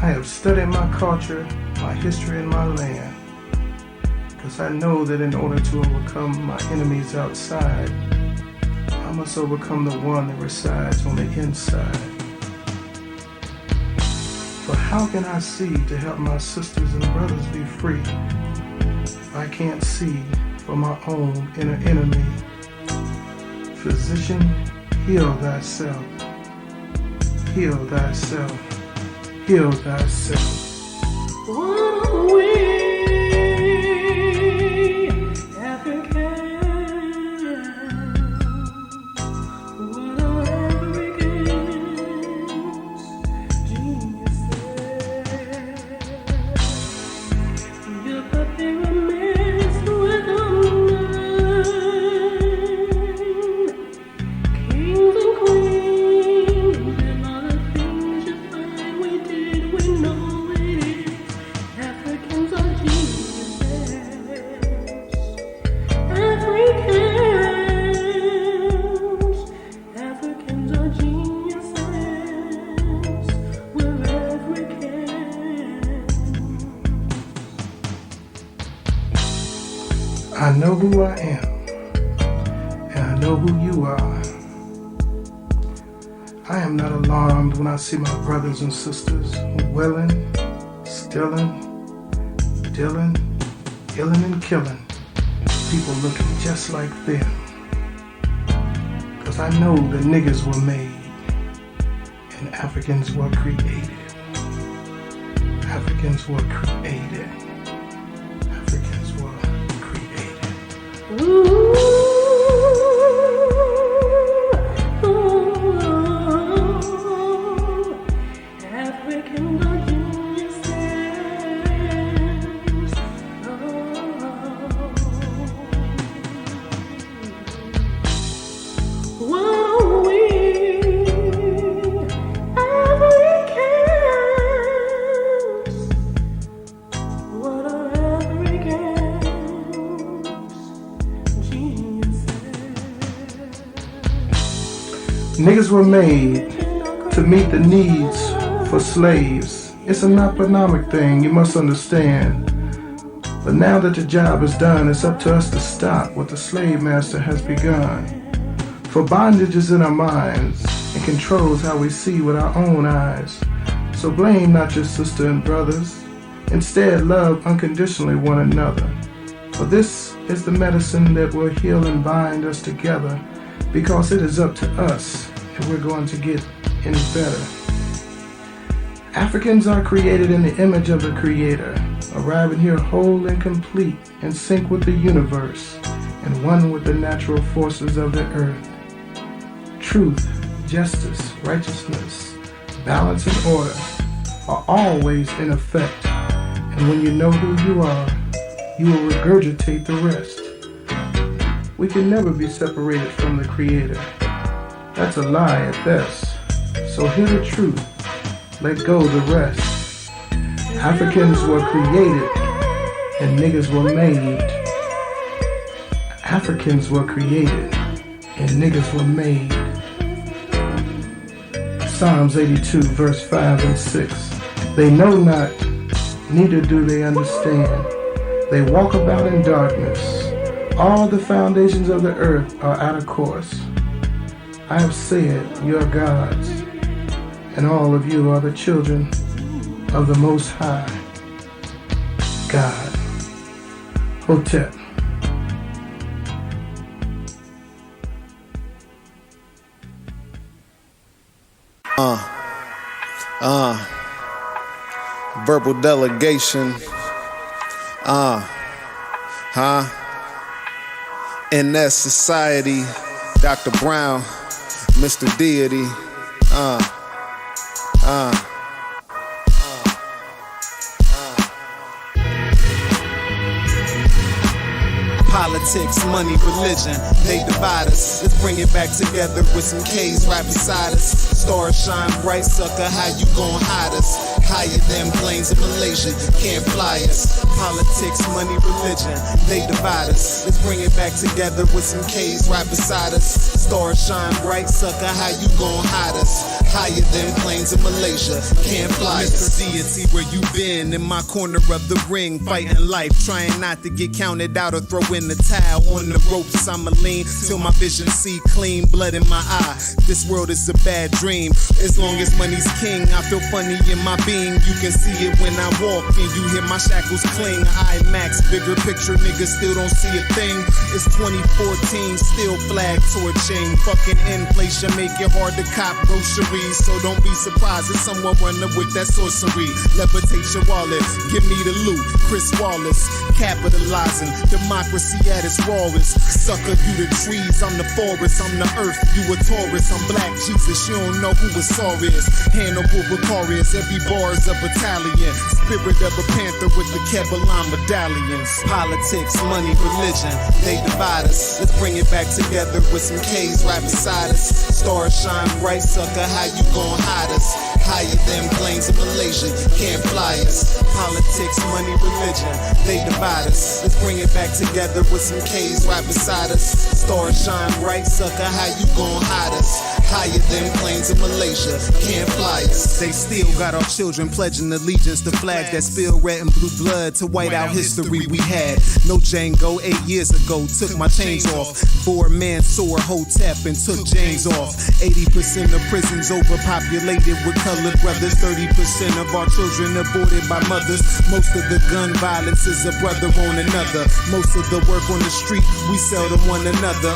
I have studied my culture, my history, and my land, because I know that in order to overcome my enemies outside, I must overcome the one that resides on the inside. For how can I see to help my sisters and brothers be free if I can't see for my own inner enemy? Physician, heal thyself. Heal thyself. Heal thyself. What are we, Africans? What are Africans? Geniuses. You put pyramids with them, kings and queens, and all the things you find we did, we know it is. Africans are geniuses. Africans are geniuses. We're Africans. I know who I am, and I know who you are. I am not alarmed when I see my brothers and sisters willing, stealing, dealing, killing and killing people looking just like them. Cause I know the niggas were made and Africans were created. Africans were created. Africans were created. Africans are geniuses. What are we, Africans? What are Africans? Geniuses. Niggas were made to meet the needs for slaves. It's an economic thing, you must understand. But now that the job is done, it's up to us to stop what the slave master has begun. For bondage is in our minds and controls how we see with our own eyes. So blame not your sister and brothers. Instead, love unconditionally one another. For this is the medicine that will heal and bind us together, because it is up to us if we're going to get any better. Africans are created in the image of the Creator, arriving here whole and complete, in sync with the universe, and one with the natural forces of the earth. Truth, justice, righteousness, balance, and order are always in effect, and when you know who you are, you will regurgitate the rest. We can never be separated from the Creator. That's a lie at best. So hear the truth. Let go the rest. Africans were created and niggas were made. Africans were created and niggas were made. Psalms 82 verse 5 and 6. They know not, neither do they understand. They walk about in darkness. All the foundations of the earth are out of course. I have said, you are gods, and all of you are the children of the Most High God. Hotep. Verbal delegation. In that society, Dr. Brown, Mr. Deity, Politics, money, religion, they divide us. Let's bring it back together with some K's right beside us. Stars shine bright, sucker, how you gon' hide us? Higher than planes planes in Malaysia, you can't fly us. Politics, money, religion, they divide us. Let's bring it back together with some K's right beside us. Stars shine bright, sucker, how you gon' hide us? Higher than planes in Malaysia, can't fly us. Mr. Deity, where you been? In my corner of the ring, fighting life, trying not to get counted out or throw in the towel. On the ropes, I'ma lean till my vision see clean, blood in my eye. This world is a bad dream. As long as money's king, I feel funny in my being. You can see it when I walk and you hear my shackles cling. IMAX, bigger picture, niggas still don't see a thing. It's 2014, still flag torching. Fucking inflation make it hard to cop groceries. So don't be surprised if someone run up with that sorcery. Levitate your wallet, give me the loot. Chris Wallace, capitalizing, democracy at its rawest. Sucker, you the trees, I'm the forest, I'm the earth, you a Taurus. I'm Black Jesus, you don't know who a Saw is. Hannibal Victorious, every bar is a battalion. Spirit of a panther with the Kevlar medallions. Politics, money, religion, they divide us. Let's bring it back together with some K's right beside us. Stars shine bright, sucker, how you gon' hide us? Higher than planes in Malaysia, can't fly us. Politics, money, religion, they divide us. Let's bring it back together with some K's right beside us. Stars shine bright, sucker, how you gon' hide us? Higher than planes in Malaysia, can't fly us. They still got our children pledging allegiance to flags that spill red and blue blood to white out history we had. No Django 8 years ago, took my chains off. Bore Mansour, Hotep, and took James off. 80% of prisons overpopulated with colored brothers. 30% of our children aborted by mothers. Most of the gun violence is a brother on another. Most of the work on the street, we sell to one another.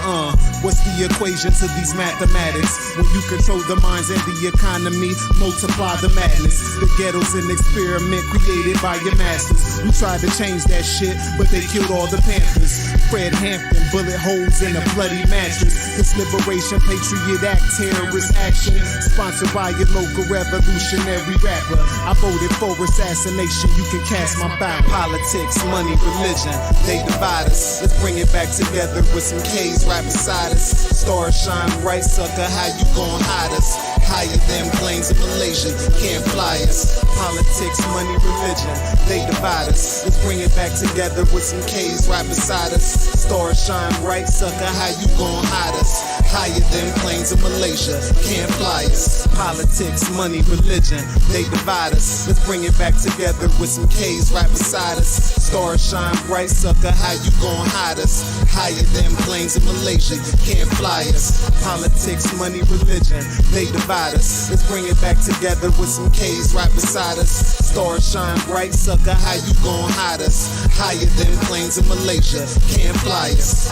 What's the equation to these mathematics? When you control the minds and the economy, multiply the madness. The ghetto's an experiment created by your masters. We tried to change that shit, but they killed all the Panthers. Fred Hampton, bullet holes in a bloody mattress. This Liberation Patriot Act, terrorist action, sponsored by your local revolutionary rapper. I voted for assassination, you can cast my ballot. Politics, money, religion, they divide us. Let's bring it back together with some K's right beside us. Stars shine bright, sucker, how you gon' hide us? Higher than planes in Malaysia, can't fly us. Politics, money, religion, they divide us. Let's bring it back together with some K's right beside us. Stars shine bright, sucker, how you gon' hide us? Higher than planes in Malaysia, can't fly us. Politics, money, religion, they divide us. Let's bring it back together with some K's right beside us. Stars shine bright, sucker, how you gon' hide us? Higher than planes in Malaysia, can't fly us. Politics, money, religion, they divide us. Let's bring it back together with some K's right beside us. Stars shine bright, sucker, how you gon' hide us? Higher than planes in Malaysia, can't fly us.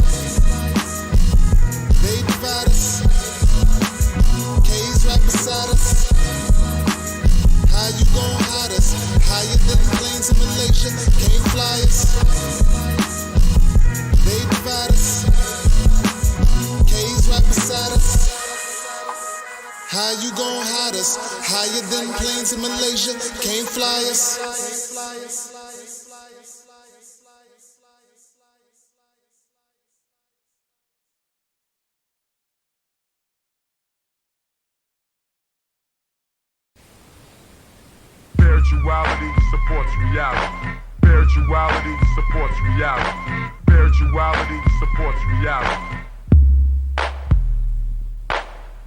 They divide us. K's right beside us. How you gon' hide us? Higher than planes in Malaysia, can't fly us. They divide us. K's right beside us. How you gon' hide us? Higher than planes in Malaysia, can't fly us. Spirituality supports reality. Spirituality supports reality. Spirituality supports reality.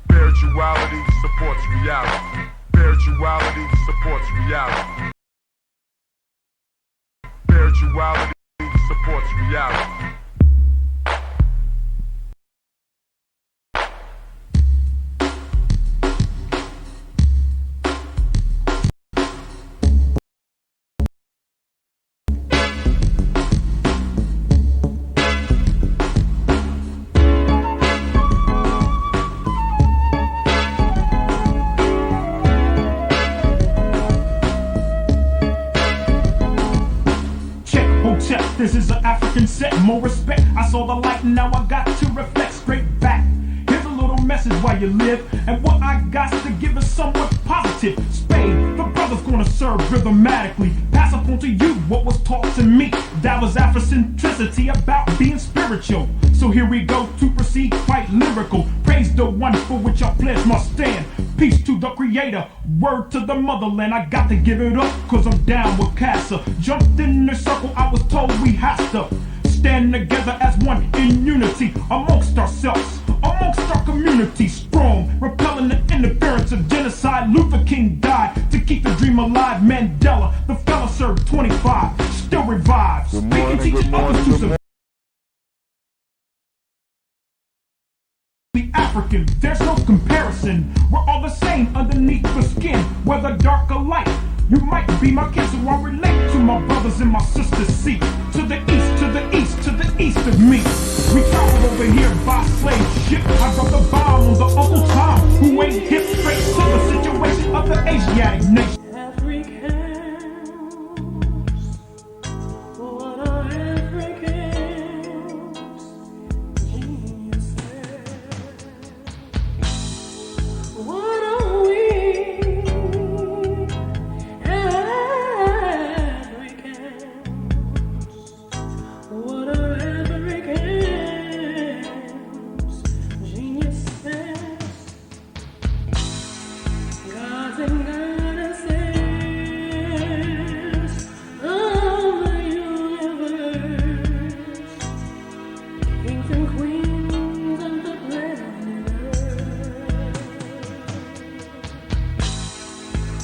Spirituality supports reality. Spirituality supports reality. Spirituality supports reality. This is an African set, more respect. I saw the light and now I got to reflect straight back. Here's a little message while you live. And what I got to give is somewhat positive. Spade, the brother's gonna serve rhythmatically. Pass up on to you what was taught to me. That was Afrocentricity about being spiritual. So here we go to proceed quite lyrical. Praise the one for which I pledge my stand. Peace to the creator, word to the motherland. I got to give it up, cause I'm down with Casa. Jumped in the circle, I was told we have to stand together as one in unity. Amongst ourselves, amongst our community. Strong, repelling the interference of genocide. Luther King died to keep the dream alive. Mandela, the fella served 25, still revives. Speaking, teaching others to survive. African, there's no comparison. We're all the same underneath the skin, whether dark or light. You might be my kid, so I relate to my brothers and my sisters. See, to the east, to the east, to the east of me. We traveled over here by slave ship. I dropped the bomb on the Uncle Tom, who ain't hip, straight to the situation of the Asiatic nation. Africans, what are Africans? Geniuses. What are we? Africans. What are Africans? Geniuses. Gods and goddesses of the universe, kings and queens of the planet Earth.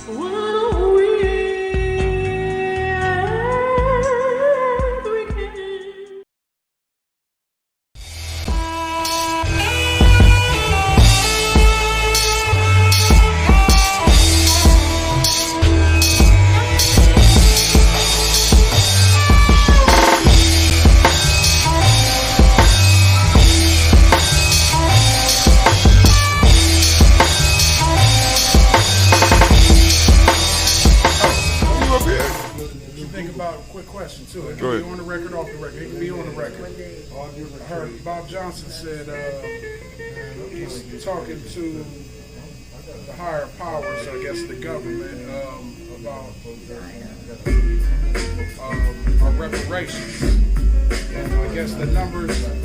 What are we, Africans? Think about a quick question too. It Go can ahead. be on the record, off the record. It can be on the record. I heard Bob Johnson said he's talking to the higher powers, I guess the government, about our reparations. And I guess the numbers that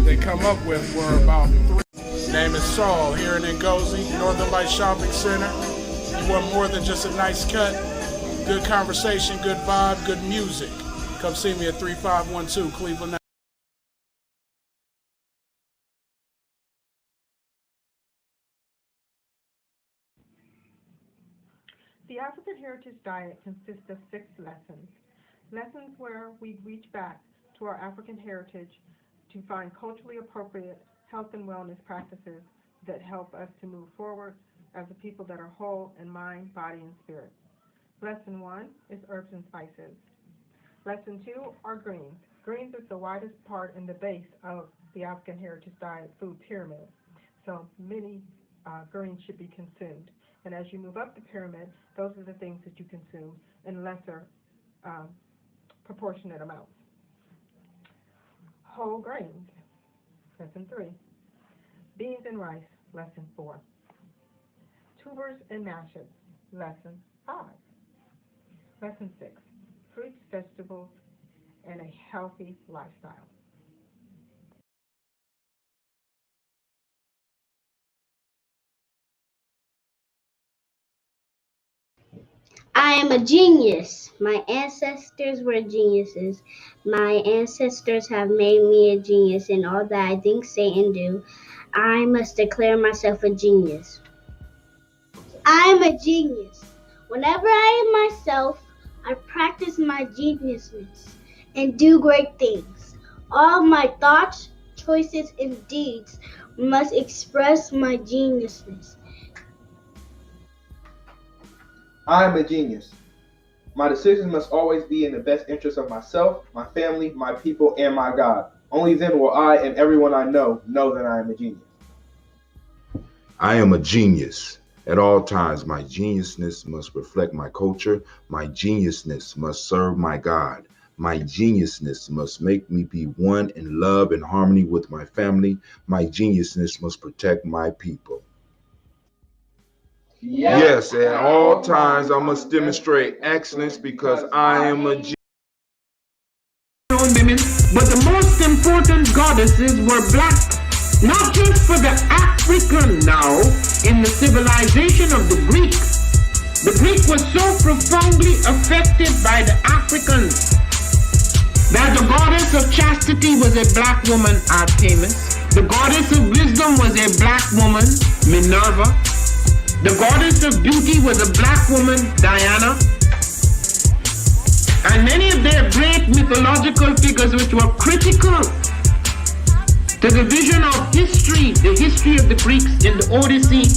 they come up with were about 3. His name is Saul here in Ngozi, Northern Light Shopping Center. You want more than just a nice cut? Good conversation, good vibe, good music. Come see me at 3512 Cleveland. The African Heritage Diet consists of 6 lessons. Lessons where we reach back to our African heritage to find culturally appropriate health and wellness practices that help us to move forward as a people that are whole in mind, body, and spirit. Lesson 1 is herbs and spices. Lesson 2 are greens. Greens is the widest part in the base of the African Heritage Diet food pyramid. So many greens should be consumed. And as you move up the pyramid, those are the things that you consume in lesser proportionate amounts. Whole grains, lesson 3. Beans and rice, lesson 4. Tubers and mashes, lesson 5. Lesson 6. Fruits, vegetables, and a healthy lifestyle. I am a genius. My ancestors were geniuses. My ancestors have made me a genius in all that I think, say, and do. I must declare myself a genius. I am a genius. Whenever I am myself, I practice my geniusness and do great things. All my thoughts, choices, and deeds must express my geniusness. I am a genius. My decisions must always be in the best interest of myself, my family, my people, and my God. Only then will I and everyone I know that I am a genius. I am a genius. At all times, my geniusness must reflect my culture. My geniusness must serve my God. My geniusness must make me be one in love and harmony with my family. My geniusness must protect my people. Yes, at all times I must demonstrate excellence because I am a genius. Women, but the most important goddesses were black, not just for the African now, in the civilization of the Greek. The Greek was so profoundly affected by the Africans that the goddess of chastity was a black woman, Artemis. The goddess of wisdom was a black woman, Minerva. The goddess of beauty was a black woman, Diana. And many of their great mythological figures which were critical to the vision of history, the history of the Greeks in the Odyssey.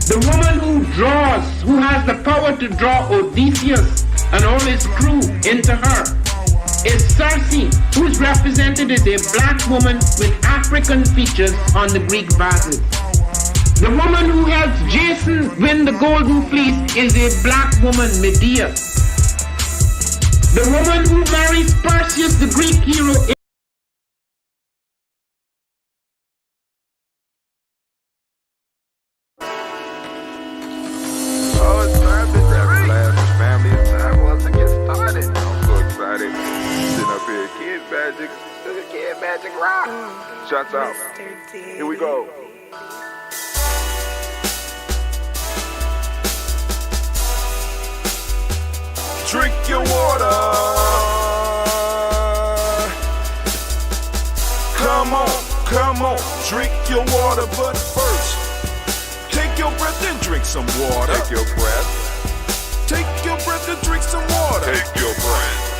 The woman who draws, who has the power to draw Odysseus and all his crew into her, is Circe, who is represented as a black woman with African features on the Greek vases. The woman who helps Jason win the golden fleece is a black woman, Medea. The woman who marries Perseus, the Greek hero, Shots out. Here we go. Drink your water. Come on, drink your water. But first, take your breath and drink some water. Take your breath. Take your breath and drink some water. Take your breath.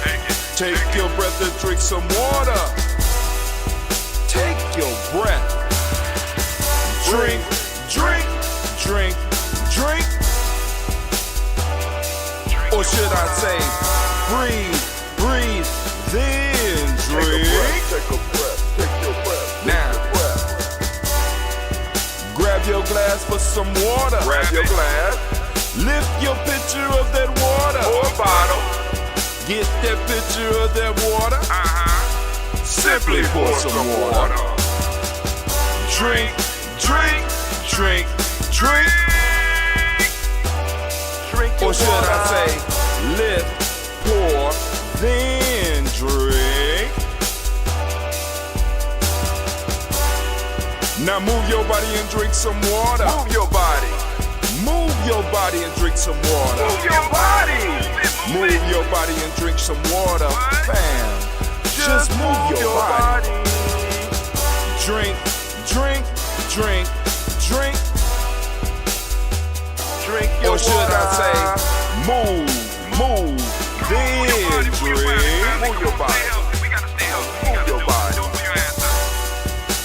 Take your breath and drink some water. Take your breath. Drink, drink, drink, drink. Or should I say, breathe, breathe, then drink. Take a breath, take your breath. Now, grab your glass for some water. Grab your glass. Lift your pitcher of that water. Or bottle. Get that pitcher of that water. Simply pour some water. Drink, drink, drink, drink. Or should I say, lift, pour, then drink. Now move your body and drink some water. Move your body. Move your body and drink some water. Move your body. Move your body and drink some water. Bam. Just move your body. Drink, drink, drink, drink. Drink your water. Or should I say, move, then drink. Move your body. Move your body.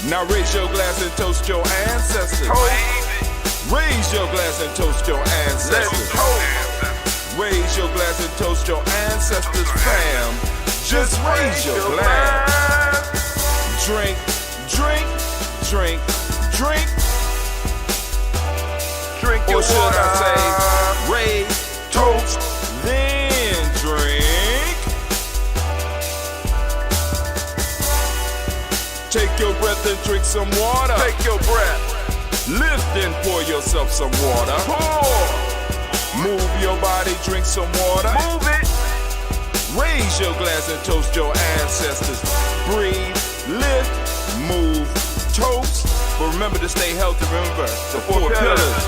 Now raise your glass and toast your ancestors. Raise your glass and toast your ancestors. Raise your glass and toast your ancestors, fam. Just raise your glass. Drink, drink, drink, drink. Drink your water. Or should I say, raise, toast, then drink. Take your breath and drink some water. Take your breath. Lift and pour yourself some water. Pour. Move your body, drink some water. Move it. Raise your glass and toast your ancestors. Breathe, lift, move, toast. But remember to stay healthy. Remember the four pillars.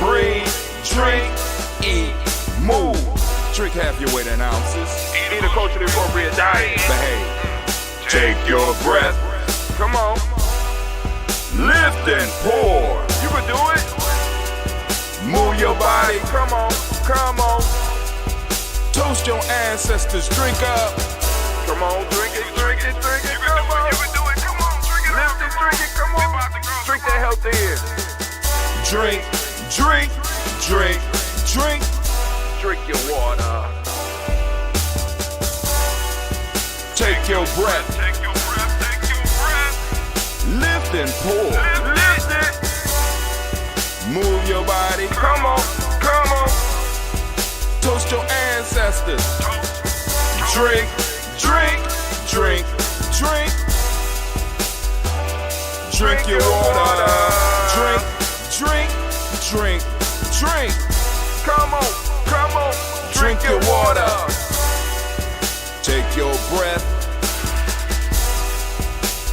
Breathe, drink, eat, move. Drink half your weight in ounces. Eat a culturally appropriate diet. Behave. Take your breath. Come on. Lift and pour. You can do it. Move your body. Come on. Come on. Toast your ancestors. Drink up. Come on. Drink it. Drink it. Drink it. Come on. You can do it. Come on. Drink it. Lift it. Drink it. Come on. Drink that healthy air. Drink. Drink. Drink. Drink. Drink your water. Take your breath. Take your breath. Take your breath. Lift and pour. Lift it. Move your body. Come on. Come on. Toast your ancestors. Drink, drink, drink, drink. Drink your water. Drink, drink, drink, drink. Come on, come on. Drink your water. Take your breath.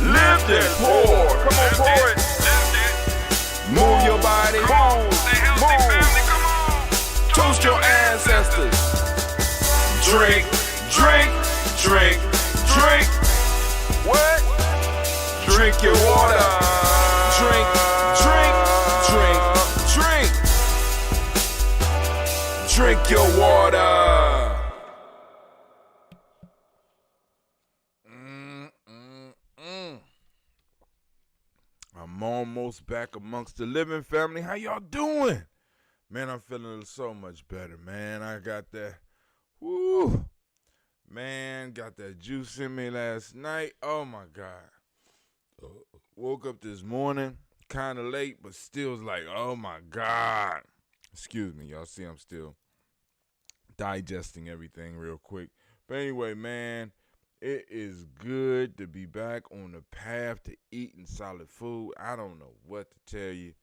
Lift and pour. Come on, pour it. Move your body. Move. Toast your ancestors. Drink, drink, drink, drink. What? Drink your water. Drink, drink, drink, drink. Drink your water. I'm almost back amongst the living, family. How y'all doing? Man, I'm feeling so much better, man. I got that, woo, man, got that juice in me last night. Oh, my God. Woke up this morning, kind of late, but still was like, oh, my God. Excuse me, y'all see I'm still digesting everything real quick. But anyway, man, it is good to be back on the path to eating solid food. I don't know what to tell you.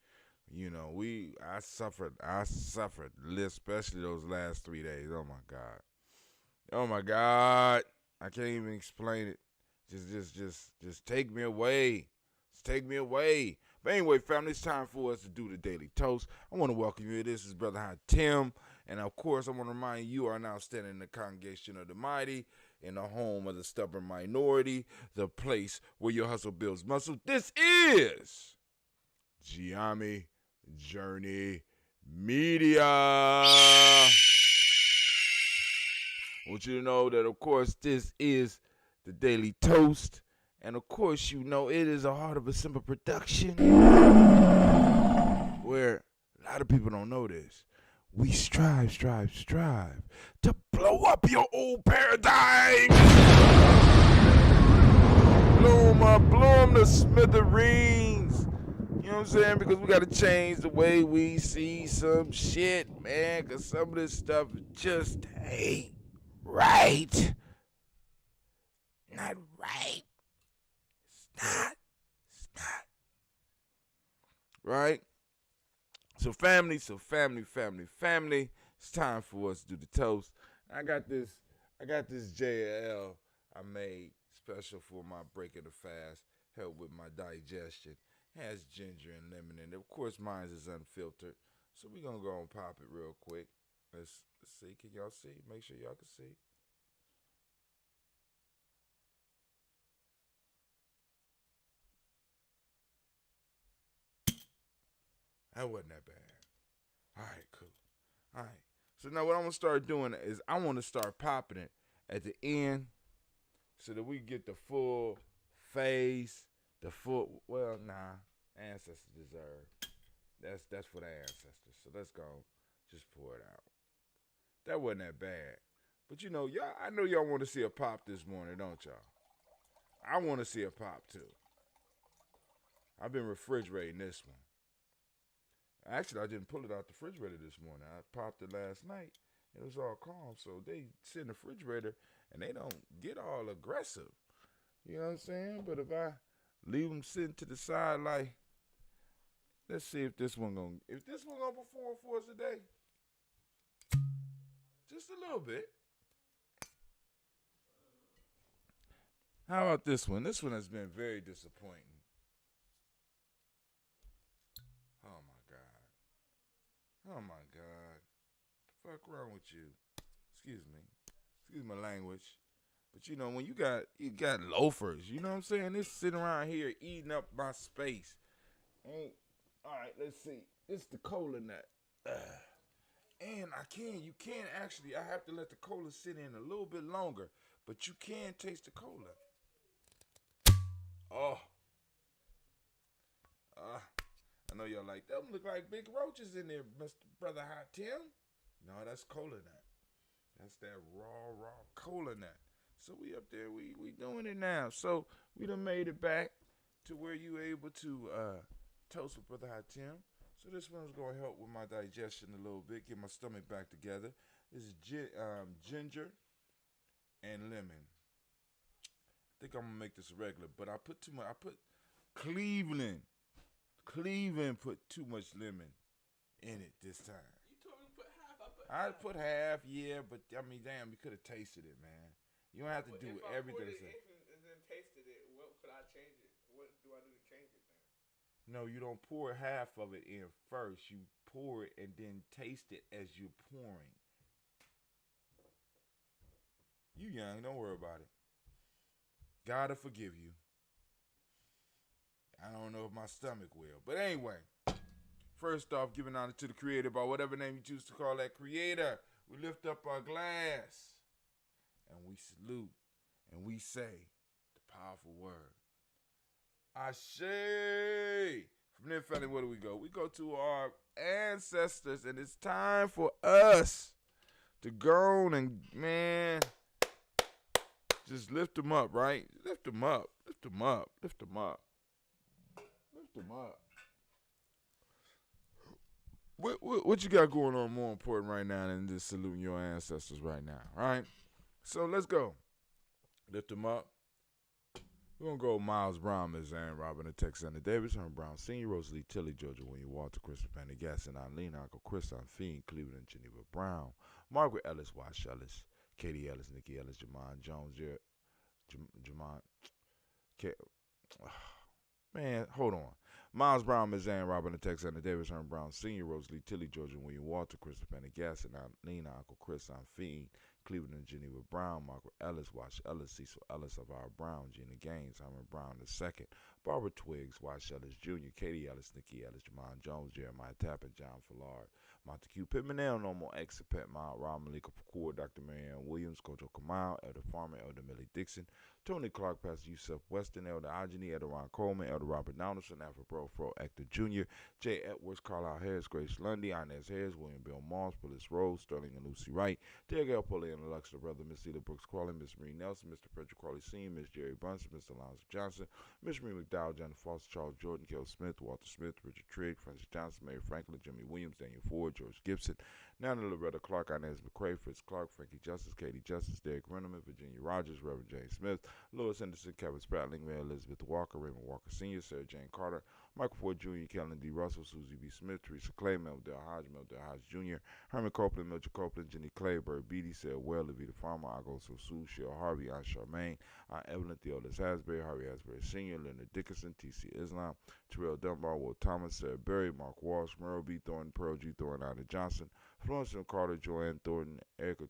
You know, I suffered, especially those last 3 days. Oh my God. Oh my God. I can't even explain it. Just take me away. Just take me away. But anyway, family, it's time for us to do the Daily Toast. I want to welcome you. This is Brother Hot Tim. And of course, I want to remind you are now standing in the congregation of the mighty, in the home of the stubborn minority, the place where your hustle builds muscle. This is Gye-Nyame Journey Media. I want you to know that, of course, this is the Daily Toast. And, of course, you know it is a Heart of a Simple production where a lot of people don't know this. We strive to blow up your old paradigm. Blow them to smithereens. You know what I'm saying? Because we got to change the way we see some shit, man. Because some of this stuff just ain't right. Not right. It's not. Right? So family. It's time for us to do the toast. I got this JL I made special for my break of the fast. Help with my digestion. Has ginger and lemon in it. Of course, mine is unfiltered. So we're going to go and pop it real quick. Let's see. Can y'all see? Make sure y'all can see. That wasn't that bad. All right, cool. All right. So now what I'm going to start doing is I want to start popping it at the end so that we get the full phase, ancestors deserve. That's for the ancestors. So let's go. Just pour it out. That wasn't that bad. But you know, y'all, I know y'all want to see a pop this morning, don't y'all? I want to see a pop too. I've been refrigerating this one. Actually, I didn't pull it out the refrigerator this morning. I popped it last night. It was all calm. So they sit in the refrigerator and they don't get all aggressive. You know what I'm saying? But if I leave them sitting to the side like, let's see if this one gonna perform for us today. Just a little bit. How about this one? This one has been very disappointing. Oh my God. The fuck wrong with you? Excuse me. Excuse my language. But you know, when you got loafers, you know what I'm saying? They're sitting around here eating up my space. Alright, let's see. It's the cola nut. And you can actually, I have to let the cola sit in a little bit longer, but you can taste the cola. Oh. I know y'all like them. Look like big roaches in there, Mr. Brother Hot Tim. No, that's cola nut. That's that raw cola nut. So we up there, we doing it now. So we done made it back to where you able to toast with Brother Hot Tim. So this one's going to help with my digestion a little bit, get my stomach back together. This is ginger, and lemon. I think I'm gonna make this regular, but I put too much. I put Cleveland. Cleveland put too much lemon in it this time. You told me to put half. I put half, yeah, but I mean, damn, you could have tasted it, man. You don't have to do everything. If I poured it in and then tasted it, what could I change it? What do I do to change it then? No, you don't pour half of it in first. You pour it and then taste it as you're pouring. You young, don't worry about it. God'll forgive you. I don't know if my stomach will. But anyway, first off, giving honor to the Creator by whatever name you choose to call that Creator. We lift up our glass and we salute and we say the powerful word. Ashe. From there, family, where do we go? We go to our ancestors, and it's time for us to go on and, man, just lift them up, right? Lift them up. Lift them up. Lift them up. Lift them up. What you got going on more important right now than just saluting your ancestors right now, all right? So let's go. Lift them up. We're going to go Miles Brown, Ms. Ann Robin, the Texana Davis, Herman Brown Sr., Rosalie Tilly, Georgia William Walter, Christopher Pendergast, Eileen, Uncle Chris, Fiend, Cleveland, Geneva Brown, Margaret Ellis, Wash Ellis, Katie Ellis, Nikki Ellis, Jamon Jones, Jamon, man, hold on. Miles Brown, Ms. Ann Robin, the Texana Davis, Herman Brown Sr., Rosalie Tilly, Georgia William Walter, Christopher Pendergast, Eileen, Uncle Chris, Fiend, Cleveland and Geneva Brown, Margaret Ellis, Wash Ellis, Cecil Ellis, Elvira Brown, Gina Gaines, Herman Brown II, Barbara Twiggs, Wash Ellis Jr., Katie Ellis, Nikki Ellis, Jamon Jones, Jeremiah Tappan, John Fillard, Montague Pittman, Normal Exit, Pet Mile, Rob Malika Pacour, Dr. Marianne Williams, Kojo Kamal, Elder Farmer, Elder Millie Dixon, Tony Clark, Pastor Yusuf Weston, Elder Ageni, Elder Ron Coleman, Elder Robert Donaldson, Alfred Fro Actor Jr., J. Edwards, Carlisle Harris, Grace Lundy, Inez Harris, William Bill Moss, Willis Rose, Sterling and Lucy Wright, Diego Pole and Alexa Brother, Miss Cedar Brooks Crawley, Miss Marie Nelson, Mr. Frederick Crawley Sr., Miss Jerry Bunsen, Mr. Alonzo Johnson, Miss Marie McDowell, John Foster, Charles Jordan, Kel Smith, Walter Smith, Richard Trigg, Francis Johnson, Mary Franklin, Jimmy Williams, Daniel Ford, George Gibson, Nana Loretta Clark, Inez McCrae, Fritz Clark, Frankie Justice, Katie Justice, Derek Renneman, Virginia Rogers, Reverend James Smith, Louis Henderson, Kevin Spratling, Mary Elizabeth Walker, Raymond Walker Sr., Sarah Jane Carter, Michael Ford Jr., Kellen D. Russell, Susie B. Smith, Teresa Clay, Meldell Hodge Jr., Herman Copeland, Mildred Copeland, Jenny Clay, Bird Beatty, Sarah Well, Levita Farmer, Ago Sosu, Cheryl Harvey, Aunt Charmaine, Aunt Evelyn Theodis Hasbury, Harvey Hasbury Sr., Leonard Dickinson, T.C. Islam, Terrell Dunbar, Will Thomas, Sarah Berry, Mark Walsh, Merle B. Thornton, Pearl G. Thornton, Ida Johnson, Florence M. Carter, Joanne Thornton, Erica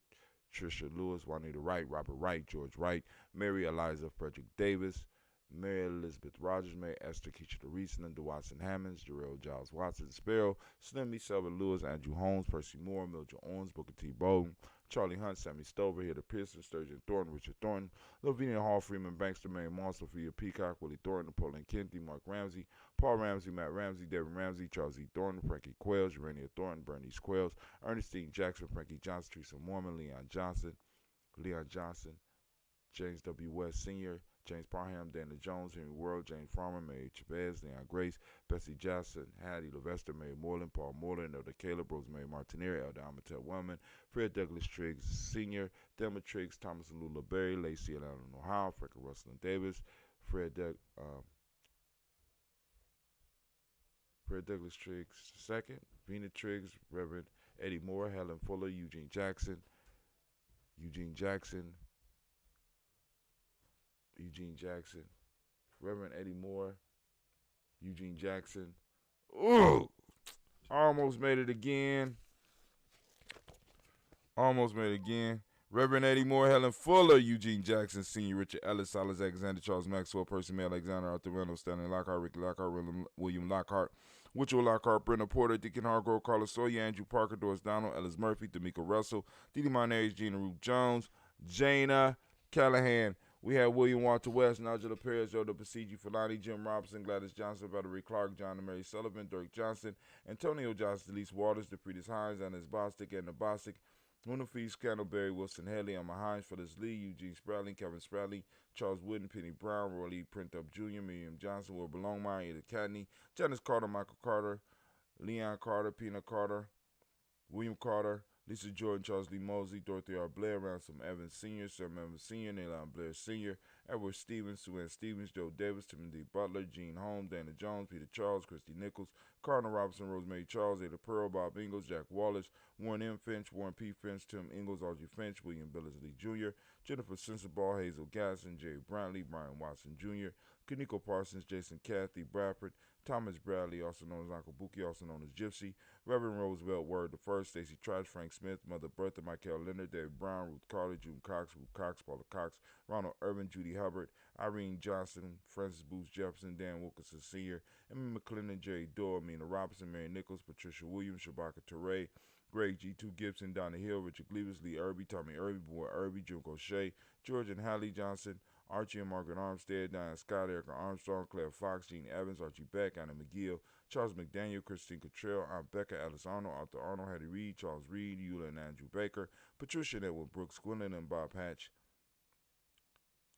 Trisha Lewis, Juanita Wright, Robert Wright, George Wright, Mary Eliza Frederick Davis, Mary Elizabeth Rogers, Mary Esther Keisha Reese, Linda Watson Hammonds, Jarrell Giles Watson, Sparrow, Slimmy, Selvin Lewis, Andrew Holmes, Percy Moore, Mildred Owens, Booker T. Bowden, Charlie Hunt, Sammy Stover, Hilda Pearson, Sturgeon Thornton, Richard Thornton, Lavinia Hall, Freeman Bankster, Mary Moss, Sophia Peacock, Willie Thornton, Napoleon Kennedy, Mark Ramsey, Paul Ramsey, Matt Ramsey, Devin Ramsey, Charles E. Thornton, Frankie Quails, Urania Thornton, Bernice Quails, Ernestine Jackson, Frankie Johnson, Teresa Mormon, Leon Johnson, James W. West Sr., James Parham, Dana Jones, Henry World, James Farmer, Mary Chavez, Leon Grace, Bessie Jackson, Hattie Levester, Mary Moreland, Paul Moreland, Elder Caleb, Rosemary Martineri, Elder Amatel Wellman, Fred Douglas Triggs Sr., Thelma Triggs, Thomas and Lula Berry, Lacey and Allen Ohio, Franklin Russell and Davis, Fred Douglas Triggs II, Vena Triggs, Reverend Eddie Moore, Helen Fuller, Eugene Jackson, Reverend Eddie Moore, Eugene Jackson. Ooh! Almost made it again. Reverend Eddie Moore, Helen Fuller, Eugene Jackson Sr., Richard Ellis, Silas Alexander, Charles Maxwell, Percy May Alexander, Arthur Reynolds, Stanley Lockhart, Ricky Lockhart, William Lockhart, Mitchell Lockhart, Brenda Porter, Deacon Hargrove, Carlos Sawyer, Andrew Parker, Doris Donald, Ellis Murphy, D'Amico Russell, Didi Monares, Gina Ruth Jones, Jana Callahan. We have William Walter West, Nigel Perez, Yoda Pasigi, Filani, Jim Robinson, Gladys Johnson, Valerie Clark, John and Mary Sullivan, Dirk Johnson, Antonio Johnson, Elise Waters, DePretis Hines, Annis Bostic, Edna Bostic, Unafees, Candleberry, Wilson Haley, Emma Hines, Phyllis Lee, Eugene Spradley, Kevin Spradley, Charles Wooden, Penny Brown, Roy Lee Printup Jr., Miriam Johnson, Wilbur Longmire, Ada Cadney, Janice Carter, Michael Carter, Leon Carter, Pina Carter, William Carter, Lisa Jordan, Charles Lee Mosley, Dorothy R. Blair, Ransom Evans Sr., Sam Evans Sr., Nayland Blair Sr., Edward Stevens, Sue Ann Stevens, Joe Davis, Timothy Butler, Gene Holmes, Dana Jones, Peter Charles, Christy Nichols, Cardinal Robinson, Rosemary Charles, Ada Pearl, Bob Ingalls, Jack Wallace, Warren M. Finch, Warren P. Finch, Tim Ingalls, Audrey Finch, William Billingsley Jr., Jennifer Sensabaugh, Hazel Gasson, Jerry Brantley, Brian Watson Jr., Kaniko Parsons, Jason Cathy Bradford, Thomas Bradley, also known as Uncle Buki, also known as Gypsy, Reverend Roosevelt Word I, Stacey Trash, Frank Smith, Mother Bertha, Michael Leonard, David Brown, Ruth Carter, June Cox, Ruth Cox, Paula Cox, Ronald Urban, Judy Hubbard, Irene Johnson, Francis Booth Jefferson, Dan Wilkinson Sr., Emmy McClendon, Jerry Dorr, Mina Robinson, Mary Nichols, Patricia Williams, Shabaka Teray, Greg G2 Gibson, Donna Hill, Richard Gleavis, Lee Irby, Tommy Irby, Boy Irby, Junko Shea, George and Hallie Johnson, Archie and Margaret Armstead, Diane Scott, Erica Armstrong, Claire Fox, Gene Evans, Archie Beck, Anna McGill, Charles McDaniel, Christine Cottrell, Aunt Becca, Alice Arnold, Arthur Arnold, Hattie Reed, Charles Reed, Eula and Andrew Baker, Patricia and Edward Brooks, Gwendolyn and Bob Hatch,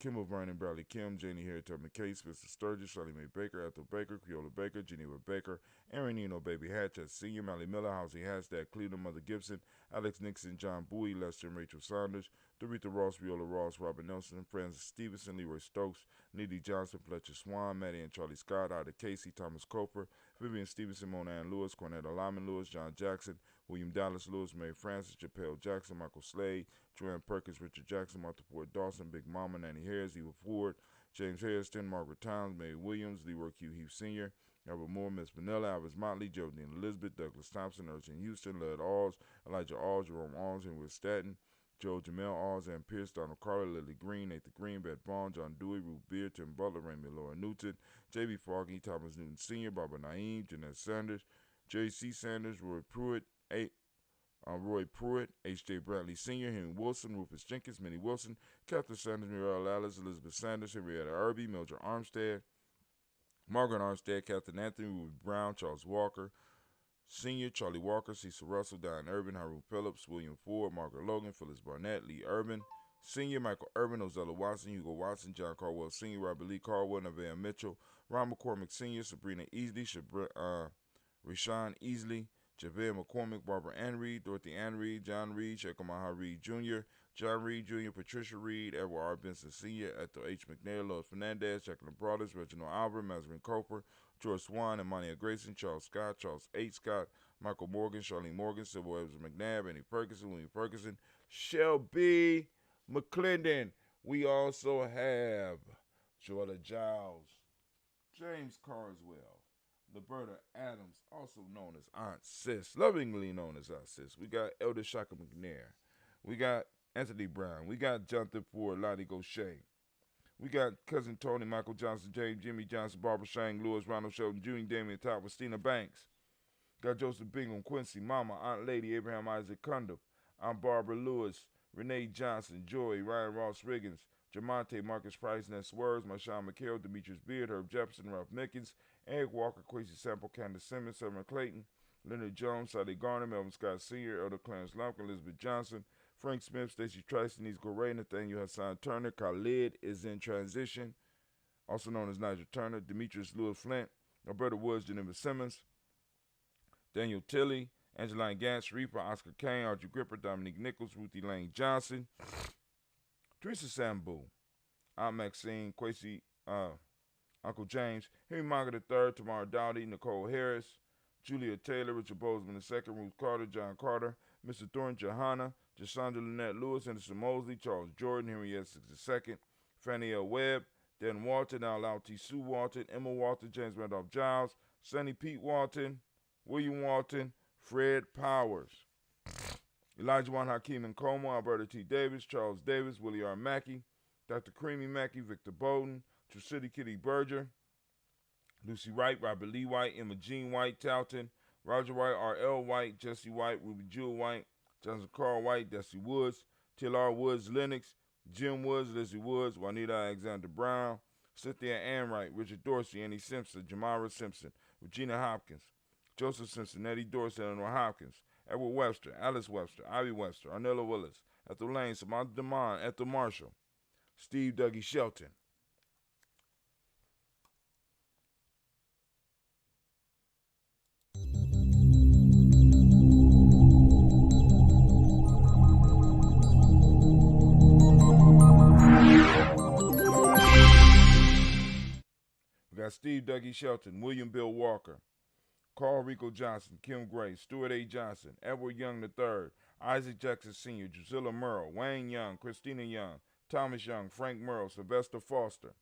Kimball Vernon, Bradley Kim, Janie Harriet McKay, Spencer Sturgis, Shirley Mae Baker, Ethel Baker, Creola Baker, Geneva Baker, Aaron Eno, Baby Hatch, Senior, Mally Miller, Housie Hashtag, Cleveland, Mother Gibson, Alex Nixon, John Bowie, Lester and Rachel Saunders, Doretha Ross, Viola Ross, Robert Nelson, Francis Stevenson, Leroy Stokes, Needy Johnson, Fletcher Swan, Maddie and Charlie Scott, Ida Casey, Thomas Coper, Vivian Stevenson, Mona Ann Lewis, Cornetta Lyman Lewis, John Jackson, William Dallas Lewis, Mary Francis, Chappelle Jackson, Michael Slade, Joanne Perkins, Richard Jackson, Martha Ford Dawson, Big Mama, Nanny Harris, Eva Ford, James Hairston, Margaret Towns, Mary Williams, Leroy Q. Heath Sr., Albert Moore, Miss Vanilla, Alvis Motley, Geraldine Elizabeth, Douglas Thompson, Urchin Houston, Lud Alls, Elijah Alls, Jerome Alls, Henry Staten, Joe Jamel Alls, Ann Pierce, Donald Carter, Lily Green, Nathan Green, Beth Bond, John Dewey, Ruth Beard, Tim Butler, Raymond Laura Newton, J.B. Foggy, Thomas Newton Sr., Barbara Naeem, Jeanette Sanders, J.C. Sanders, Roy Pruitt, H.J. Bradley Sr., Henry Wilson, Rufus Jenkins, Minnie Wilson, Catherine Sanders, Muriel Alice, Elizabeth Sanders, Henrietta Irby, Mildred Armstead, Margaret Armstead, Captain Anthony, Ruby Brown, Charles Walker, Sr., Charlie Walker, Cecil Russell, Diane Urban, Haroon Phillips, William Ford, Margaret Logan, Phyllis Barnett, Lee Urban, Sr., Michael Urban, Ozella Watson, Hugo Watson, John Caldwell Sr., Robert Lee Caldwell, Nevaeh Mitchell, Ron McCormick Sr., Sabrina Easley, Rashawn Easley, Javed McCormick, Barbara Ann Reed, Dorothy Ann Reed, John Reed, Shekamaha Reed Jr., John Reed Jr., Patricia Reed, Edward R. Benson Sr., Ethel H. McNair, Lois Fernandez, Jacqueline Brothers, Reginald Albert, Mazarin Coper, George Swan, Imania Grayson, Charles Scott, Charles H. Scott, Michael Morgan, Charlene Morgan, Sybil Evans McNabb, Annie Ferguson, William Ferguson, Shelby McClendon. We also have Joella Giles, James Carswell, Liberta Adams, also known as Aunt Sis, lovingly known as Aunt Sis. We got Elder Shaka McNair. We got Anthony Brown. We got Jonathan Ford, Lonnie Gaucher. We got Cousin Tony, Michael Johnson, James, Jimmy Johnson, Barbara Shang, Lewis, Ronald Shelton, Jr., Damian Top, Christina Banks. Got Joseph Bingham, Quincy, Mama, Aunt Lady, Abraham Isaac Cundiff, Aunt Barbara Lewis, Renee Johnson, Joy, Ryan Ross Riggins, Jamonte, Marcus Price, Ness Words, Marshawn McHale, Demetrius Beard, Herb Jefferson, Ralph Mickens, Eric Walker, Quincy Sample, Candace Simmons, Severn Clayton, Leonard Jones, Sade Garner, Melvin Scott Sr., Elder Clarence Lumpkin, Elizabeth Johnson, Frank Smith, Stacey Trice, Denise Goray, Nathaniel Hassan Turner, Khalid is in transition, also known as Nigel Turner, Demetrius Lewis Flint, Alberta Woods, Geneva Simmons, Daniel Tilley, Angeline Gantz, Reaper, Oscar Kane, Archie Gripper, Dominique Nichols, Ruthie Lane Johnson, Teresa Sambu, Aunt Maxine, Quasi, Uncle James, Henry Margaret III, Tamara Dowdy, Nicole Harris, Julia Taylor, Richard Bozeman II, Ruth Carter, John Carter, Mr. Thornton, Johanna, Jasandra Lynette Lewis, Anderson Mosley, Charles Jordan, Henry Essex II, Fannie L. Webb, Dan Walton, Al T. Sue Walton, Emma Walton, James Randolph Giles, Sonny Pete Walton, William Walton, Fred Powers, Elijah Juan Hakeem Nkomo, Alberta T. Davis, Charles Davis, Willie R. Mackey, Dr. Creamy Mackey, Victor Bowden, True City Kitty Berger, Lucy Wright, Robert Lee White, Emma Jean White, Talton, Roger White, R.L. White, Jesse White, Ruby Jewel White, Johnson Carl White, Desi Woods, T.L.R. Woods, Lennox, Jim Woods, Lizzie Woods, Juanita Alexander Brown, Cynthia Anwright, Richard Dorsey, Annie Simpson, Jamara Simpson, Regina Hopkins, Joseph Simpson, Eddie Dorsey, Eleanor Hopkins, Edward Webster, Alice Webster, Ivy Webster, Arnella Willis, Ethel Lane, Samantha DeMond, Ethel Marshall, Steve Dougie Shelton. got Steve Dougie Shelton, William Bill Walker, Carl Rico Johnson, Kim Gray, Stuart A. Johnson, Edward Young III, Isaac Jackson Sr., Drusilla Merle, Wayne Young, Christina Young, Thomas Young, Frank Merle, Sylvester Foster.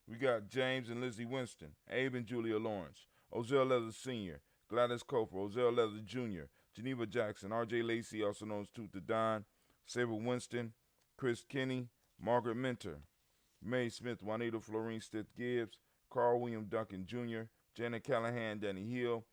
We got James and Lizzie Winston, Abe and Julia Lawrence, Ozell Leather Sr., Gladys Coper, Ozell Leather Jr., Geneva Jackson, R.J. Lacey, also known as Tooth the Don, Sabre Winston, Chris Kinney, Margaret Minter, Mae Smith, Juanita Florine Stith Gibbs, Carl William Duncan Jr., Janet Callahan, Danny Hill,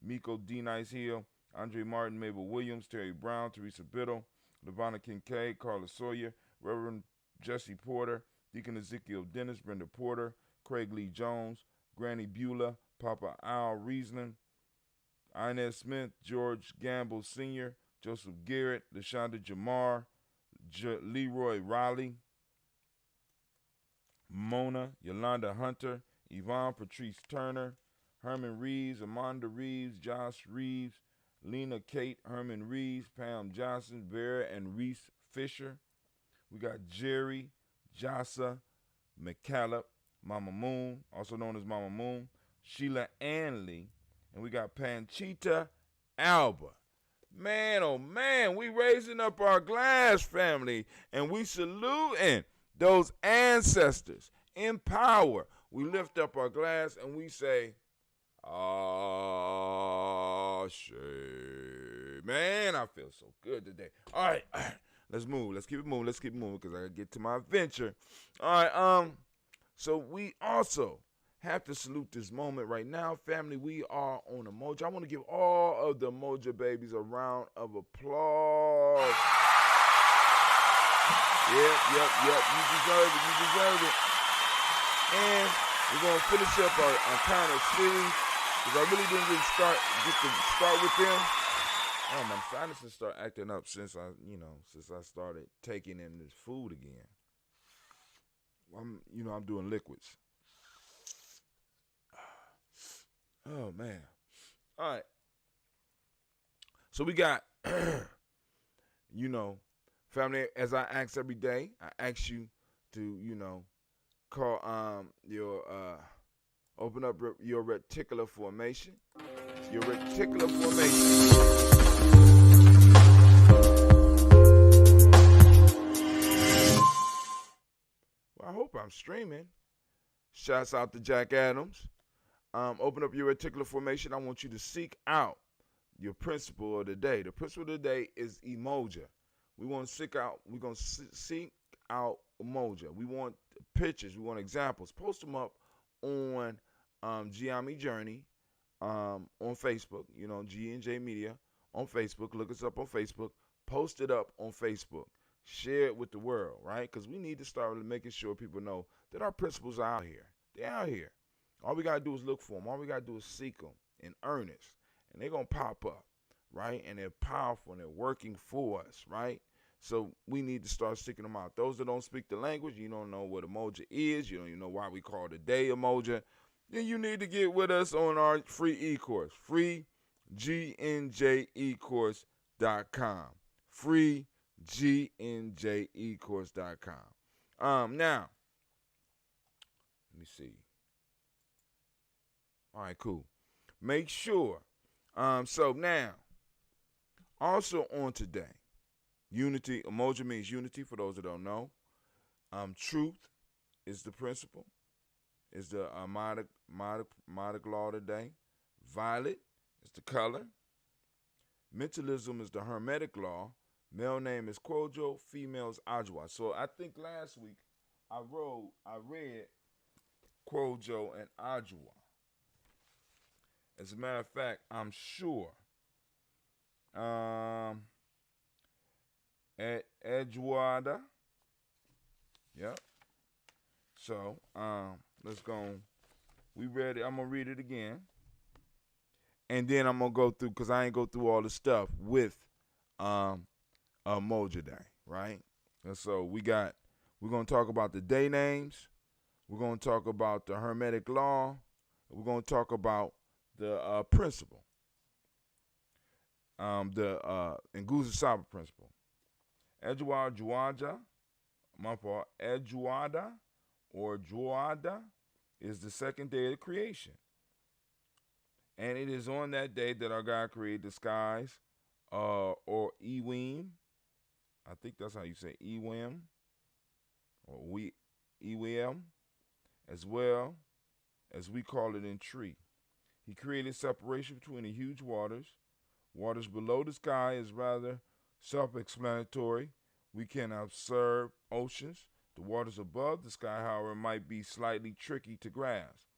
Miko D. Nice Hill, Andre Martin, Mabel Williams, Terry Brown, Teresa Biddle, Lavonna Kincaid, Carla Sawyer, Reverend Jesse Porter, Deacon Ezekiel Dennis, Brenda Porter, Craig Lee Jones, Granny Beulah, Papa Al Riesling, Inez Smith, George Gamble Sr., Joseph Garrett, LaShonda Jamar, Leroy Riley, Mona, Yolanda Hunter, Yvonne Patrice Turner, Herman Reeves, Amanda Reeves, Josh Reeves, Lena Kate, Herman Reeves, Pam Johnson, Vera and Reese Fisher. We got Jerry, Jassa, McCallop, Mama Moon, also known as Mama Moon, Sheila Anley, and we got Panchita Alba. Man, oh man, we raising up our glass, family, and we saluting those ancestors in power. We lift up our glass and we say, Ashe. Man, I feel so good today. All right, let's move. Let's keep it moving. Let's keep it moving because I got to get to my adventure. All right, so we also have to salute this moment right now. Family, we are on Umoja. I want to give all of the Umoja babies a round of applause. Yep. You deserve it. You deserve it. And we're going to finish up our kind of series because I really didn't get to start with them. Oh, my sinuses start acting up since I started taking in this food again. I'm doing liquids. Oh, man. All right. So we got, family, as I ask every day, I ask you to, call open up your reticular formation. Your reticular formation. Well, I hope I'm streaming. Shouts out to Jack Adams. Open up your reticular formation. I want you to seek out your principle of the day. The principle of the day is Umoja. We're going to seek out Umoja. We want pictures. We want examples. Post them up on Gye-Nyame Journey on Facebook. G&J Media on Facebook. Look us up on Facebook. Post it up on Facebook. Share it with the world, right? Because we need to start making sure people know that our principles are out here. They're out here. All we got to do is look for them. All we got to do is seek them in earnest. And they're going to pop up, right? And they're powerful and they're working for us, right? So we need to start seeking them out. Those that don't speak the language, you don't know what Umoja is, you don't even know why we call the day Umoja, then you need to get with us on our free e-course, freegnjecourse.com, freegnjecourse.com. Now, let me see. All right, cool. Make sure. So now, also on today, unity. Umoja means unity for those that don't know. Truth is the principle. Is the Modic law today. Violet is the color. Mentalism is the Hermetic law. Male name is Kojo. Female is Ajwa. So I think last week I read Kojo and Ajwa. As a matter of fact, I'm sure Edgewater. Yep. So, let's go. We read it. I'm going to read it again. And then I'm going to go through, because I ain't go through all the stuff with Umoja Day, right? And so we're going to talk about the day names. We're going to talk about the Hermetic law. We're going to talk about the principle. The Nguzo Saba principle. Juwaja, my fault, Ejuada or Juada is the second day of the creation. And it is on that day that our God created the skies, or Ewim. I think that's how you say Ewim, or Ewim, as well as we call it in tree. He created separation between the huge waters. Waters below the sky is rather self-explanatory. We can observe oceans. The waters above the sky, however, might be slightly tricky to grasp.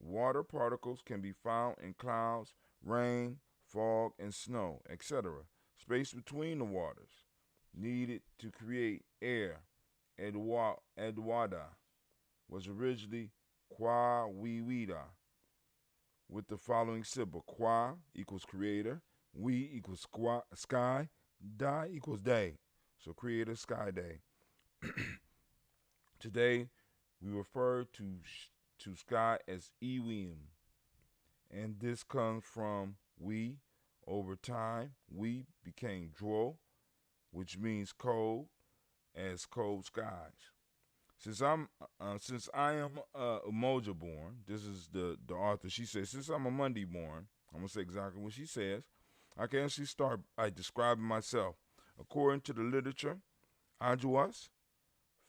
Water particles can be found in clouds, rain, fog, and snow, etc. Space between the waters needed to create air, Edwada, was originally Kwa Wiwida, with the following symbol. Kwa equals creator, we equals sky, da equals day. So creator, sky, day. Today, we refer to sky as Ewim, and this comes from we. Over time, we became dro, which means cold, as cold skies. Since I am Umoja born, this is the author. She says, since I'm a Monday born, I'm gonna say exactly what she says. I can actually start by describing myself. According to the literature, Ajuas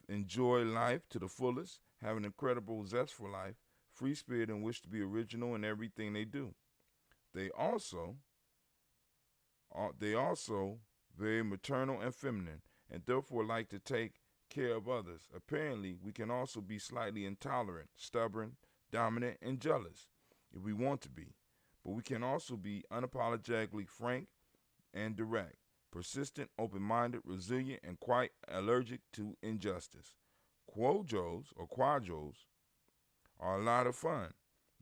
enjoy life to the fullest, have an incredible zest for life, free spirit, and wish to be original in everything they do. They also very maternal and feminine, and therefore like to take care of others. Apparently, we can also be slightly intolerant, stubborn, dominant, and jealous if we want to be. But we can also be unapologetically frank and direct, persistent, open-minded, resilient, and quite allergic to injustice. Quadros are a lot of fun.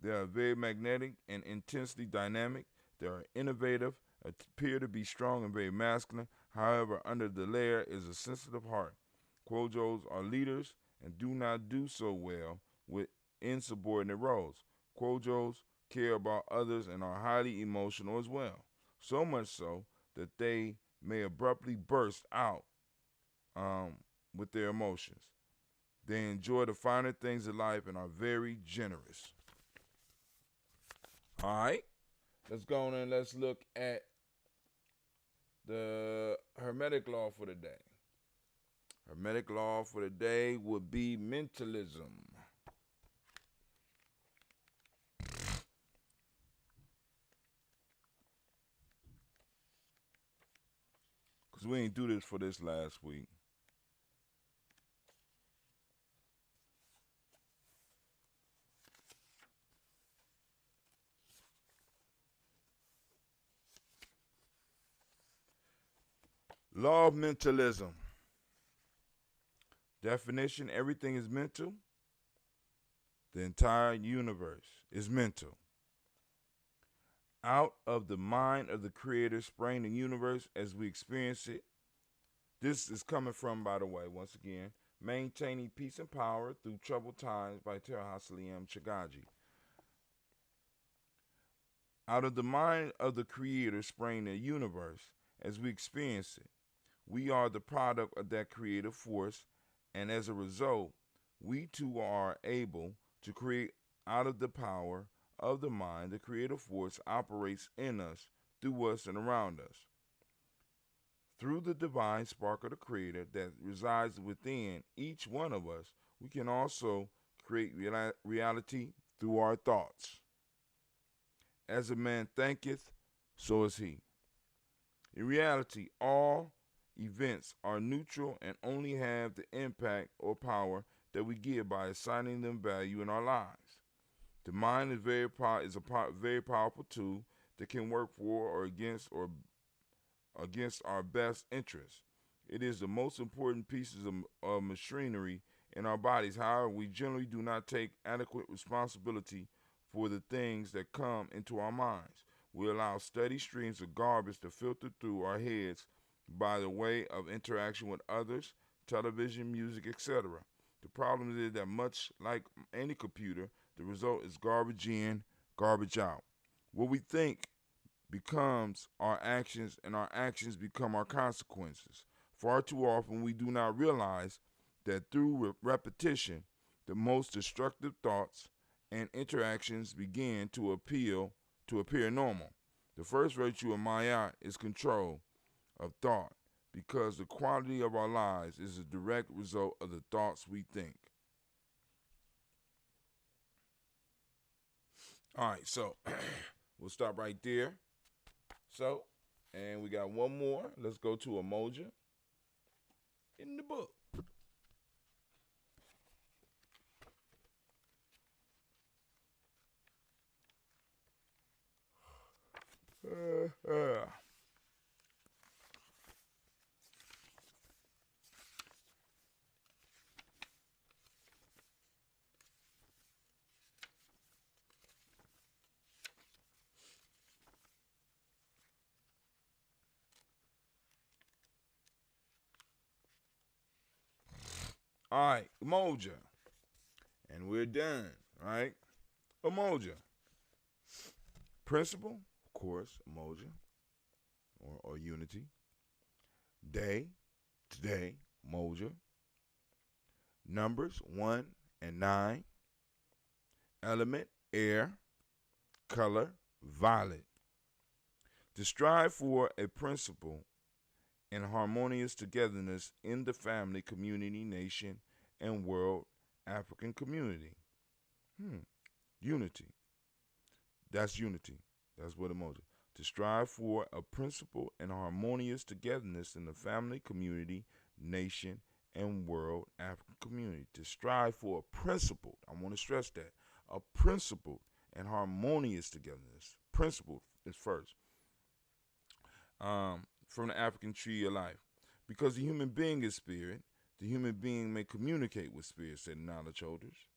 They are very magnetic and intensely dynamic. They are innovative, appear to be strong and very masculine. However, under the layer is a sensitive heart. Quadros are leaders and do not do so well with insubordinate roles. Quadros care about others and are highly emotional as well, so much so that they may abruptly burst out with their emotions. They enjoy the finer things of life and are very generous. All right, let's go on and let's look at the Hermetic law for the day. Hermetic law for the day would be mentalism. Because we ain't do this for this last week. Law of mentalism. Definition: everything is mental. The entire universe is mental. Out of the mind of the Creator sprang the universe as we experience it. This is coming from, by the way, once again, Maintaining Peace and Power Through Troubled Times by Terhasliam Chagaji. Out of the mind of the Creator sprang the universe as we experience it. We are the product of that creative force, and as a result, we too are able to create out of the power of the mind. The creative force operates in us, through us, and around us. Through the divine spark of the Creator that resides within each one of us, we can also create reality through our thoughts. As a man thinketh, so is he. In reality, all events are neutral and only have the impact or power that we give by assigning them value in our lives. The mind is very powerful tool that can work for or against our best interests. It is the most important pieces of machinery in our bodies. However, we generally do not take adequate responsibility for the things that come into our minds. We allow steady streams of garbage to filter through our heads by the way of interaction with others, television, music, etc. The problem is that much like any computer, the result is garbage in, garbage out. What we think becomes our actions, and our actions become our consequences. Far too often, we do not realize that through repetition, the most destructive thoughts, and interactions begin to appear normal. The first virtue of Mayat is control of thought, because the quality of our lives is a direct result of the thoughts we think. All right, so we'll stop right there. So, and we got one more. Let's go to Umoja in the book. All right, Umoja. And we're done, right? Umoja. Principle, of course, Umoja, or unity. Day, today, Umoja. Numbers, 1 and 9. Element, air. Color, violet. To strive for a principle and harmonious togetherness in the family, community, nation, and world African community. Unity. That's unity. That's what Umoja. To strive for a principle and harmonious togetherness in the family, community, nation, and world African community. To strive for a principle. I want to stress that. A principle and harmonious togetherness. Principle is first. From the African tree of life. Because the human being is spirit, the human being may communicate with spirit, say the knowledge holders.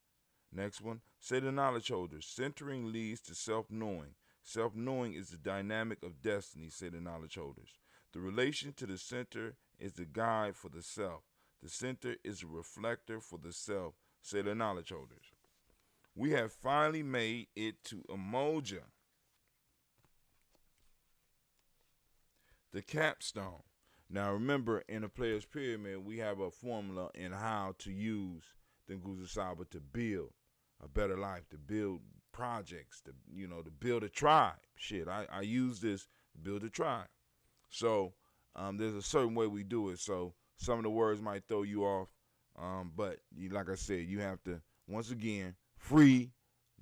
Next one, say the knowledge holders. Centering leads to self-knowing. Self-knowing is the dynamic of destiny, say the knowledge holders. The relation to the center is the guide for the self. The center is a reflector for the self, say the knowledge holders. We have finally made it to Umoja, the capstone. Now remember, in a player's pyramid, we have a formula in how to use the Nguzo Saba to build a better life, to build projects, to build a tribe. Shit, I use this to build a tribe. So there's a certain way we do it. So some of the words might throw you off, but like I said, you have to, once again, free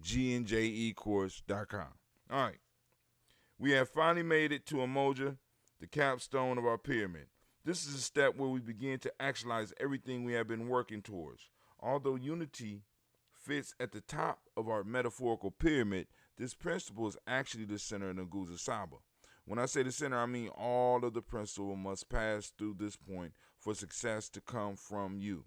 GNJEcourse.com. All right. We have finally made it to Umoja, the capstone of our pyramid. This is a step where we begin to actualize everything we have been working towards. Although unity fits at the top of our metaphorical pyramid, this principle is actually the center of the Nguzo Saba. When I say the center, I mean all of the principle must pass through this point for success to come from you.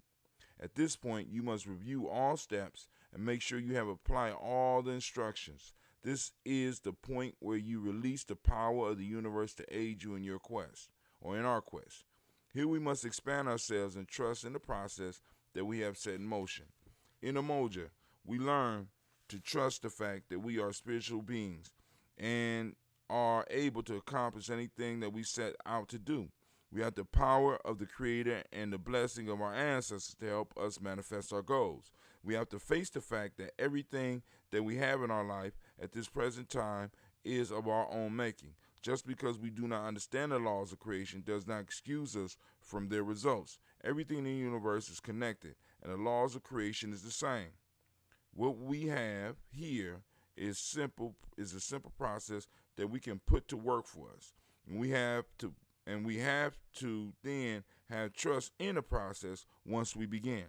At this point, you must review all steps and make sure you have applied all the instructions. This is the point where you release the power of the universe to aid you in your quest, or in our quest. Here we must expand ourselves and trust in the process that we have set in motion. In Umoja, we learn to trust the fact that we are spiritual beings and are able to accomplish anything that we set out to do. We have the power of the Creator and the blessing of our ancestors to help us manifest our goals. We have to face the fact that everything that we have in our life at this present time is of our own making. Just because we do not understand the laws of creation does not excuse us from their results. Everything in the universe is connected, and the laws of creation is the same. What we have here is a simple process that we can put to work for us. And we have to then have trust in the process once we begin.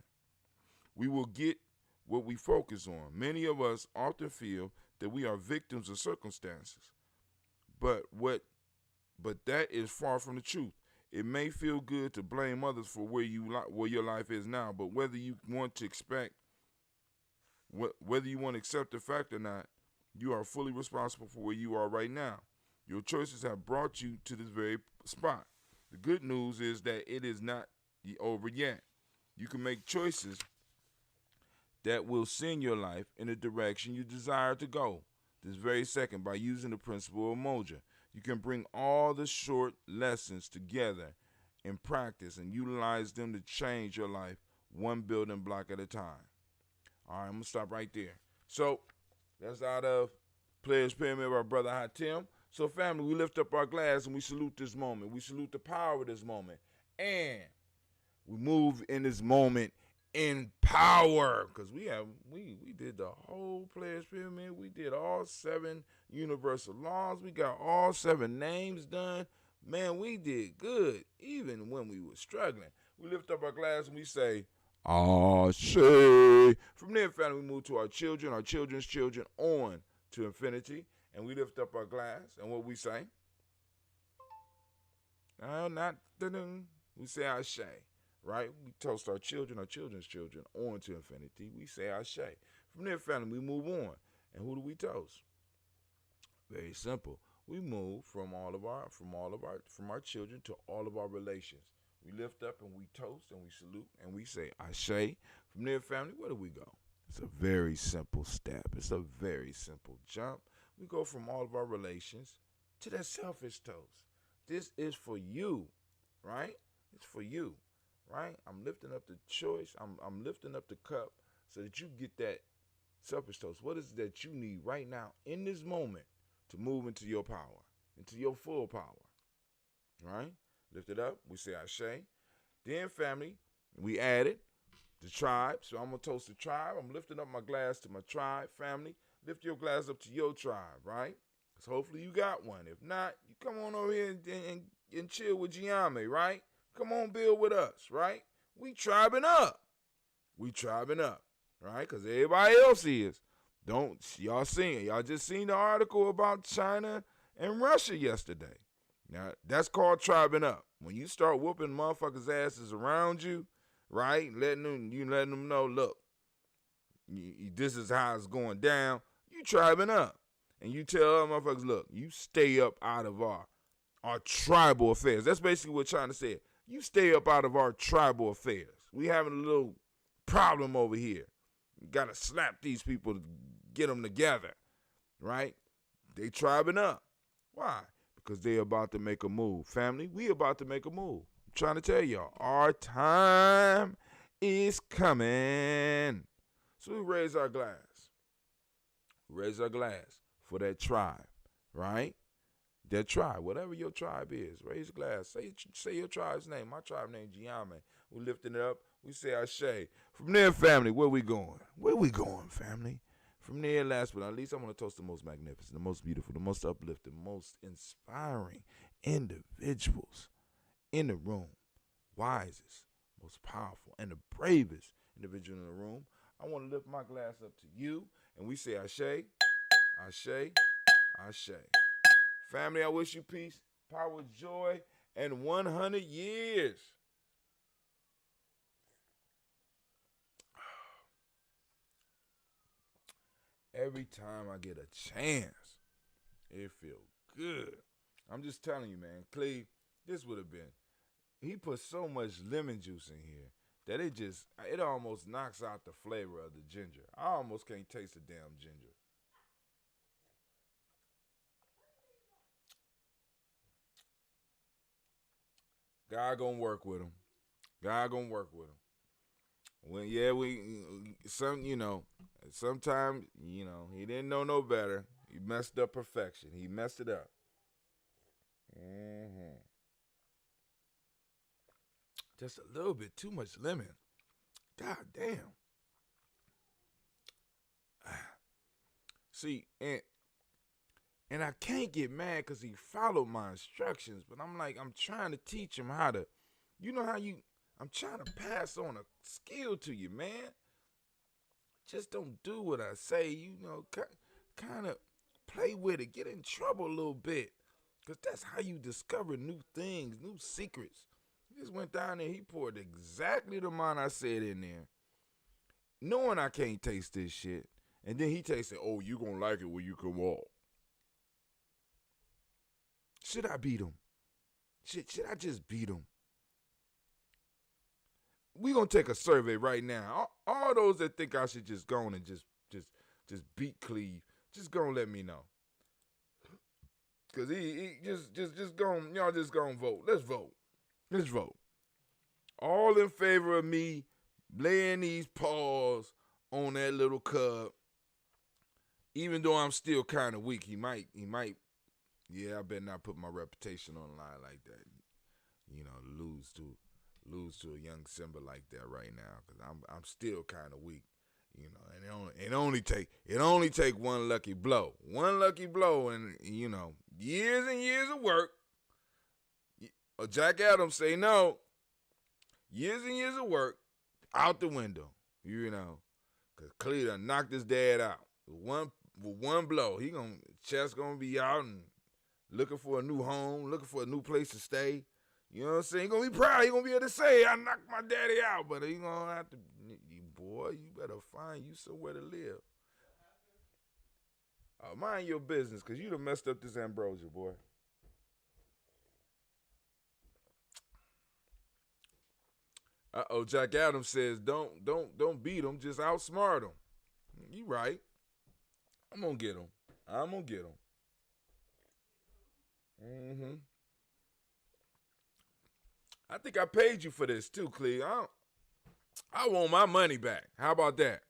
We will get what we focus on. Many of us often feel that we are victims of circumstances. But that is far from the truth. It may feel good to blame others for where your life is now, but whether you want to accept the fact or not, you are fully responsible for where you are right now. Your choices have brought you to this very spot. The good news is that it is not over yet. You can make choices that will send your life in the direction you desire to go this very second by using the principle of Umoja. You can bring all the short lessons together in practice and utilize them to change your life one building block at a time. All right, I'm going to stop right there. So that's out of Players Pyramid of our brother Hatim. So family, we lift up our glass and we salute this moment. We salute the power of this moment. And we move in this moment in power. Because we did the whole Players Pyramid. We did all 7 universal laws. We got all 7 names done. Man, we did good, even when we were struggling. We lift up our glass and we say, Ashe. From there, family, we move to our children, our children's children, on to infinity. And we lift up our glass. And what we say? We say Ashe, right? We toast our children, our children's children, on to infinity. We say Ashe. From there, family, we move on. And who do we toast? Very simple. We move from our children to all of our relations. We lift up and we toast and we salute and we say Ashe. From there, family, where do we go? It's a very simple step. It's a very simple jump. We go from all of our relations to that selfish toast. This is for you, right? It's for you, right? I'm lifting up the choice. I'm lifting up the cup so that you get that selfish toast. What is it that you need right now in this moment to move into your power, into your full power, right? Lift it up. We say Ashe. Then, family, we added the tribe. So I'm going to toast the tribe. I'm lifting up my glass to my tribe, family. Lift your glass up to your tribe, right? Because hopefully you got one. If not, you come on over here and chill with Gye-Nyame, right? Come on, build with us, right? We tribing up. We tribing up, right? Because everybody else is. Y'all just seen the article about China and Russia yesterday. Now, that's called tribing up. When you start whooping motherfuckers' asses around you, right? Letting them know, look, this is how it's going down. You tribing up. And you tell other motherfuckers, look, you stay up out of our tribal affairs. That's basically what China said. You stay up out of our tribal affairs. We having a little problem over here. You got to slap these people to get them together, right? They tribing up. Why? Because they about to make a move. Family, we about to make a move. I'm trying to tell y'all, our time is coming. So we raise our glass. Raise our glass for that tribe, right? That tribe, whatever your tribe is, raise a glass. Say your tribe's name. My tribe name Gye-Nyame. We lifting it up. We say Ashe. From there, family, where we going? Where we going, family? From there, last but not least, I want to toast the most magnificent, the most beautiful, the most uplifting, most inspiring individuals in the room. Wisest, most powerful, and the bravest individual in the room. I want to lift my glass up to you, and we say Ashe, Ashe, Ashe. Family, I wish you peace, power, joy, and 100 years. Every time I get a chance, it feels good. I'm just telling you, man, Cleve, this would have been. He put so much lemon juice in here that it almost knocks out the flavor of the ginger. I almost can't taste the damn ginger. God gonna work with him. God gonna work with him. Sometimes, he didn't know no better. He messed up perfection. He messed it up. Just a little bit too much lemon. God damn. See, and I can't get mad because he followed my instructions, but I'm trying to teach him how to, I'm trying to pass on a skill to you, man. Just don't do what I say, kind of play with it, get in trouble a little bit, because that's how you discover new things, new secrets. He just went down there, he poured exactly the amount I said in there, knowing I can't taste this shit, and then he tasted, oh, you gonna like it when you come walk. Should I beat him? Should I just beat him? We gonna take a survey right now. All those that think I should just go on and just beat Cleve, just gonna let me know. Cause he just gonna, y'all just gonna vote. Let's vote. All in favor of me laying these paws on that little cub. even though I'm still kind of weak, he might. Yeah, I better not put my reputation on the line like that. You know, lose to a young Simba like that right now, because I'm still kind of weak. You know, and it only take one lucky blow, and you know, years and years of work. Jack Adams say no. Years and years of work out the window. You know, because Clee done knocked his dad out with one blow. Chest gonna be out and looking for a new home, looking for a new place to stay. You know what I'm saying? He gonna be proud. He gonna be able to say, I knocked my daddy out. But he gonna have to, boy, you better find you somewhere to live. Mind your business, because you done messed up this ambrosia, boy. Jack Adams says, don't beat him, just outsmart him. You right. I'm gonna get him. Mm-hmm. I think I paid you for this too, Clee. I want my money back. How about that?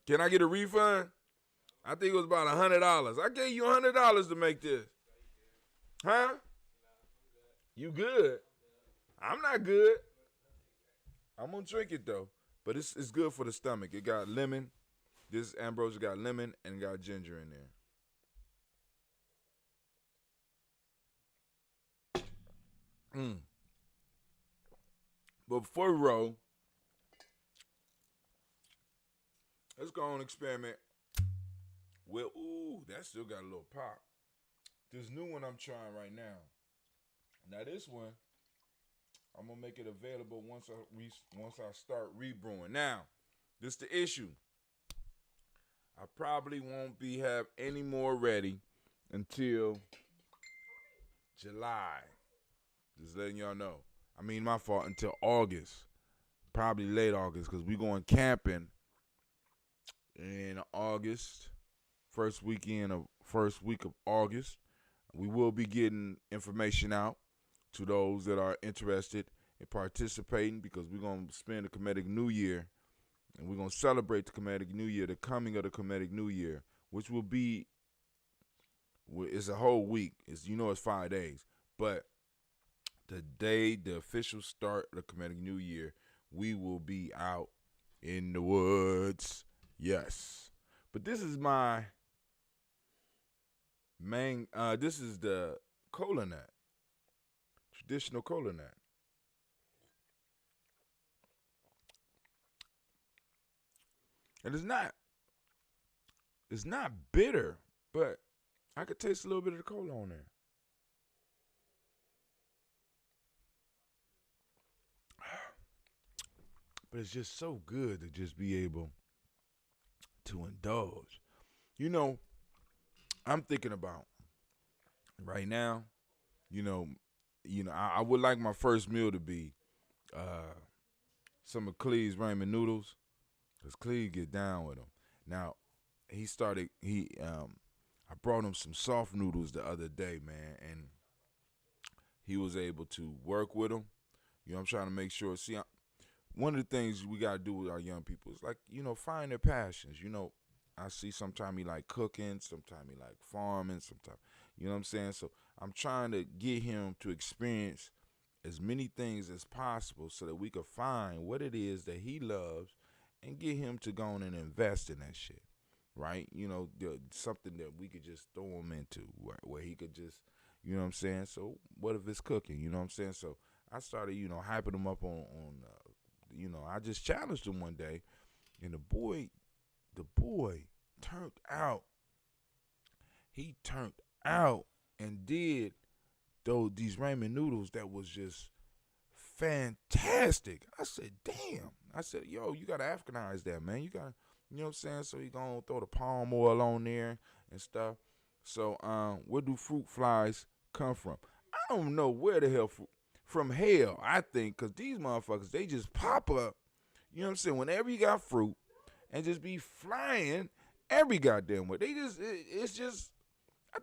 Can I get a refund? I think it was about $100. I gave you $100 to make this. Huh? You good? I'm not good. I'm gonna drink it though, but it's good for the stomach. It got lemon. This ambrosia got lemon and got ginger in there. But before we roll, let's go on and experiment with, that still got a little pop. This new one I'm trying right now. Now this one, I'm gonna make it available once I start rebrewing. Now, this the issue. I probably won't have any more ready until July. Just letting y'all know. I mean, my fault, until August. Probably late August, because we going camping in August. First week of August. We will be getting information out to those that are interested in participating, because we're going to spend the Kemetic New Year, and we're going to celebrate the Kemetic New Year, the coming of the Kemetic New Year, which will be, it's a whole week. It's 5 days. But the day, the official start of the Kemetic New Year, we will be out in the woods. Yes. But this is my main, this is the cola nut. Traditional cola nut. And it's not bitter, but I could taste a little bit of the cola on there. But it's just so good to just be able to indulge. I'm thinking about right now, I would like my first meal to be some of Clee's ramen noodles, because Clee get down with them. Now, I brought him some soft noodles the other day, man, and he was able to work with them. I'm trying to make sure. See, one of the things we got to do with our young people is, like, find their passions. I see sometimes he like cooking, sometimes he like farming, sometimes, you know what I'm saying? So I'm trying to get him to experience as many things as possible so that we could find what it is that he loves and get him to go on and invest in that shit, right? Something that we could just throw him into where he could just, you know what I'm saying? So what if it's cooking, you know what I'm saying? So I started, hyping him up on I just challenged him one day, and the boy turned out. He turned out and did these ramen noodles that was just fantastic. I said, damn. I said, yo, you got to Africanize that, man. You got to, you know what I'm saying? So he going to throw the palm oil on there and stuff. So where do fruit flies come from? I don't know where the hell from hell, I think, because these motherfuckers, they just pop up, you know what I'm saying, whenever you got fruit, and just be flying every goddamn way. I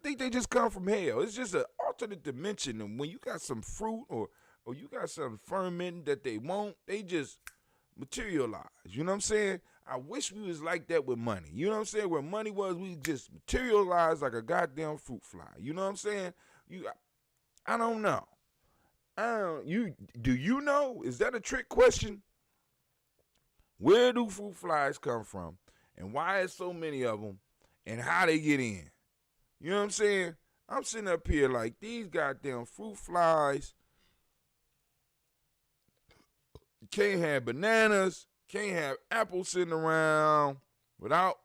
think they just come from hell. It's just an alternate dimension, and when you got some fruit or you got some ferment that they want, they just materialize, you know what I'm saying? I wish we was like that with money. You know what I'm saying? Where money was, we just materialized like a goddamn fruit fly. You know what I'm saying? I don't know. Do you know? Is that a trick question? Where do fruit flies come from? And why is so many of them? And how they get in? You know what I'm saying? I'm sitting up here like these goddamn fruit flies can't have bananas, can't have apples sitting around without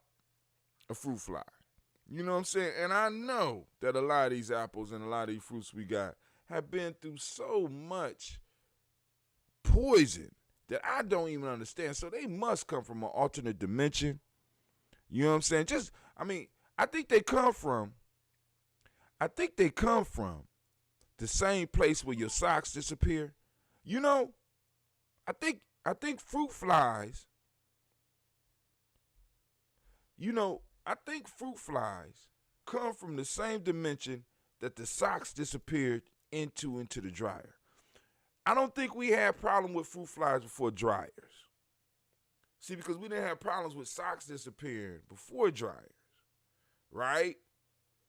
a fruit fly. You know what I'm saying? And I know that a lot of these apples and a lot of these fruits we got have been through so much poison that I don't even understand. So they must come from an alternate dimension. You know what I'm saying? I think they come from the same place where your socks disappear. You know, I think fruit flies, come from the same dimension that the socks disappeared into the dryer. I don't think we had problem with fruit flies before dryers. See, because we didn't have problems with socks disappearing before dryers, right?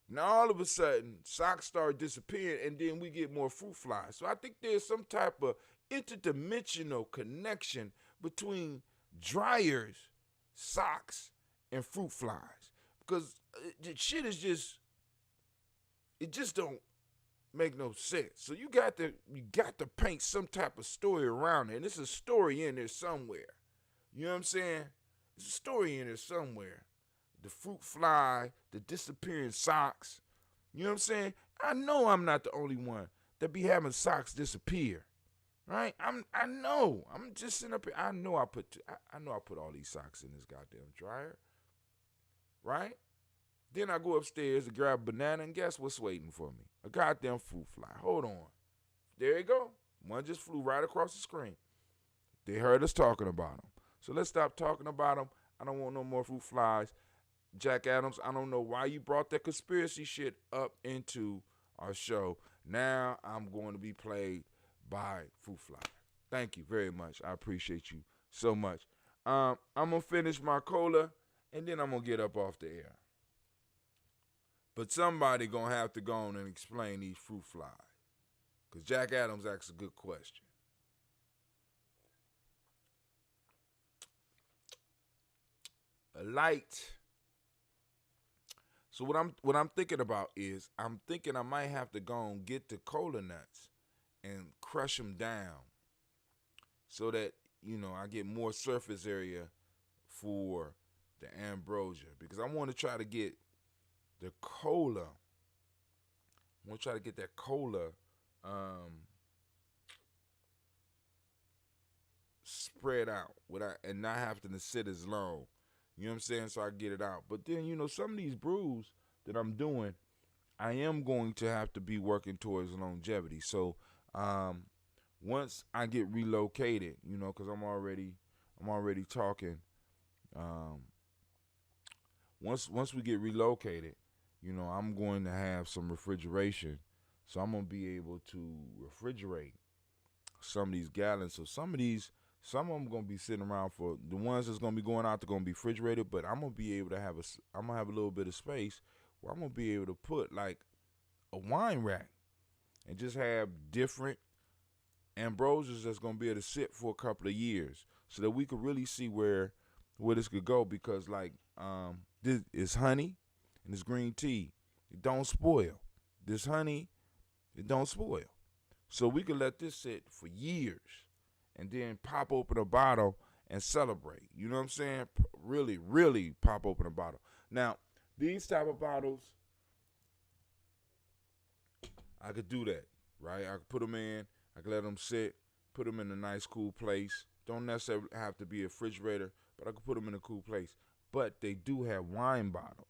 Now all of a sudden, socks start disappearing, and then we get more fruit flies. So I think there's some type of interdimensional connection between dryers, socks, and fruit flies. Because the shit is it just don't make no sense. So you got to paint some type of story around it. And there's a story in there somewhere. You know what I'm saying? There's a story in there somewhere. The fruit fly, the disappearing socks. You know what I'm saying? I know I'm not the only one that be having socks disappear. Right? I know. I'm just sitting up here. I know I put all these socks in this goddamn dryer. Right? Then I go upstairs to grab a banana, and guess what's waiting for me? A goddamn fruit fly. Hold on. There you go. One just flew right across the screen. They heard us talking about them. So let's stop talking about them. I don't want no more fruit flies. Jack Adams, I don't know why you brought that conspiracy shit up into our show. Now I'm going to be played by fruit flies. Thank you very much. I appreciate you so much. I'm going to finish my cola, and then I'm going to get up off the air. But somebody going to have to go on and explain these fruit flies. Because Jack Adams asks a good question. A light. So what I'm thinking about is I'm thinking I might have to go and get the cola nuts and crush them down so that, I get more surface area for the ambrosia. Because I want to try to get the cola. I want to try to get that cola spread out and not having to sit as long. You know what I'm saying? So I get it out. But then, some of these brews that I'm doing, I am going to have to be working towards longevity. So once I get relocated, because I'm already talking. Once we get relocated, I'm going to have some refrigeration. So I'm going to be able to refrigerate some of these gallons. So some of them going to be sitting around for the ones that's going to be going out. They're going to be refrigerated, but I'm going to be able to have I'm going to have a little bit of space where I'm going to be able to put like a wine rack and just have different ambrosias that's going to be able to sit for a couple of years so that we could really see where this could go. Because this is honey and this green tea. It don't spoil. This honey, it don't spoil. So we could let this sit for years and then pop open a bottle and celebrate. You know what I'm saying? Really, really pop open a bottle. Now, these type of bottles, I could do that, right? I could put them in. I could let them sit, put them in a nice, cool place. Don't necessarily have to be a refrigerator, but I could put them in a cool place. But they do have wine bottles.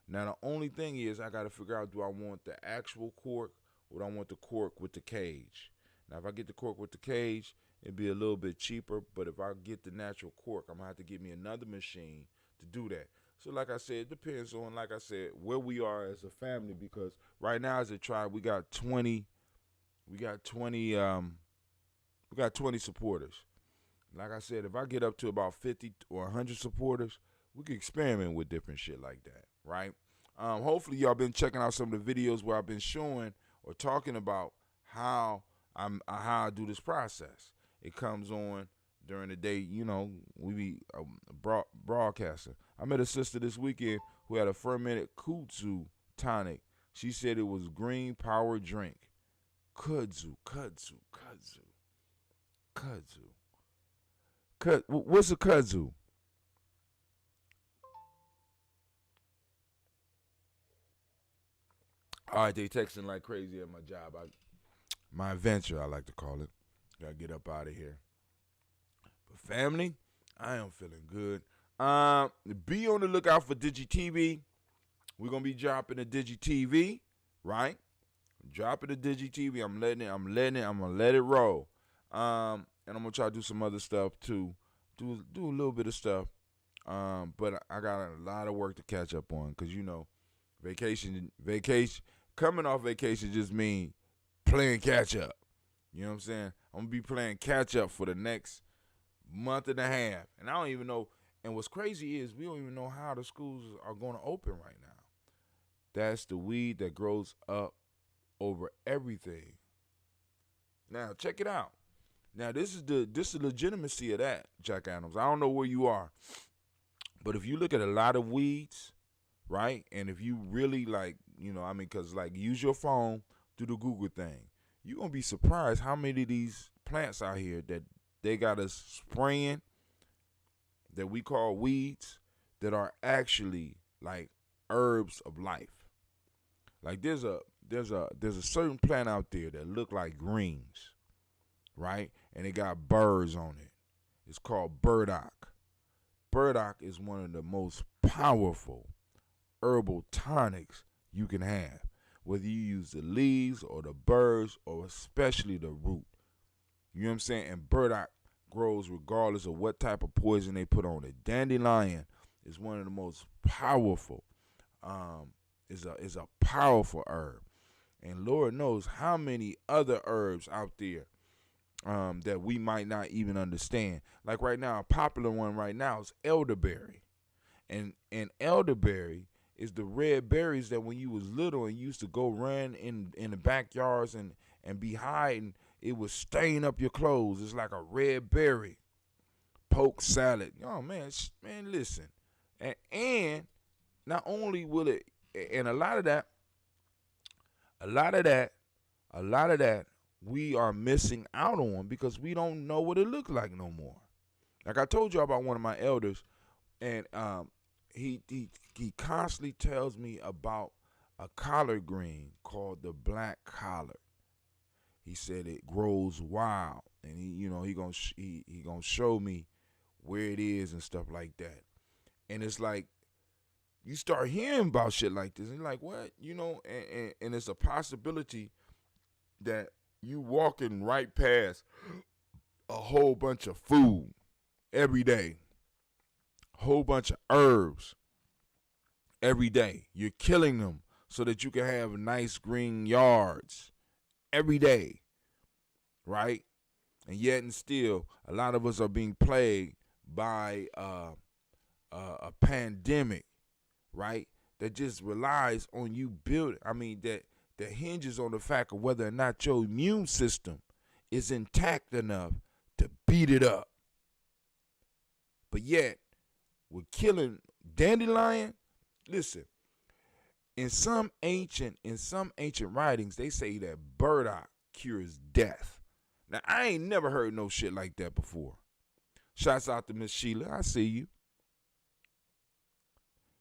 Now, the only thing is I got to figure out, do I want the actual cork or do I want the cork with the cage? Now, if I get the cork with the cage, it'd be a little bit cheaper. But if I get the natural cork, I'm going to have to get me another machine to do that. So like I said, it depends on, like I said, where we are as a family. Because right now as a tribe, we got 20 supporters. Like I said, if I get up to about 50 or 100 supporters, we can experiment with different shit like that, right? Hopefully, y'all been checking out some of the videos where I've been showing or talking about how how I do this process. It comes on during the day, we be broadcasting. I met a sister this weekend who had a fermented kudzu tonic. She said it was green power drink. Kudzu. What's a kudzu? All right, they texting like crazy at my job. My adventure, I like to call it. Gotta get up out of here. But family, I am feeling good. Be on the lookout for DigiTV. We're gonna be dropping the DigiTV, right? Dropping the DigiTV. I'm gonna let it roll. And I'm gonna try to do some other stuff too. Do a little bit of stuff. But I got a lot of work to catch up on because vacation. Coming off vacation just mean playing catch up. You know what I'm saying? I'm gonna be playing catch up for the next month and a half, and I don't even know. And what's crazy is we don't even know how the schools are going to open right now. That's the weed that grows up over everything. Now check it out. Now this is the legitimacy of that, Jack Adams. I don't know where you are, but if you look at a lot of weeds, right, and if you really because use your phone, do the Google thing, you're gonna be surprised how many of these plants out here that they got us spraying that we call weeds that are actually like herbs of life. Like there's a certain plant out there that look like greens, right? And it got birds on it. It's called burdock. Burdock is one of the most powerful herbal tonics you can have, whether you use the leaves or the birds or especially the root. You know what I'm saying? And burdock grows regardless of what type of poison they put on it. Dandelion is one of the most powerful, is a powerful herb. And Lord knows how many other herbs out there that we might not even understand. Like right now, a popular one right now is elderberry. And elderberry is the red berries that when you was little and you used to go run in the backyards and be hiding, it would stain up your clothes. It's like a red berry poke salad. Oh man, listen. And not only will it, and a lot of that we are missing out on because we don't know what it looks like no more. Like I told you about one of my elders, and he constantly tells me about a collard green called the black collard. He said it grows wild, and he gonna show me where it is and stuff like that. And it's like you start hearing about shit like this, and you're like, what? And it's a possibility that you walking right past a whole bunch of food every day, whole bunch of herbs every day. You're killing them so that you can have nice green yards every day, right? And yet and still, a lot of us are being plagued by a pandemic, right? That just relies on you building. That hinges on the fact of whether or not your immune system is intact enough to beat it up. But yet, we're killing dandelion. Listen, in some ancient writings, they say that burdock cures death. Now, I ain't never heard no shit like that before. Shouts out to Miss Sheila. I see you.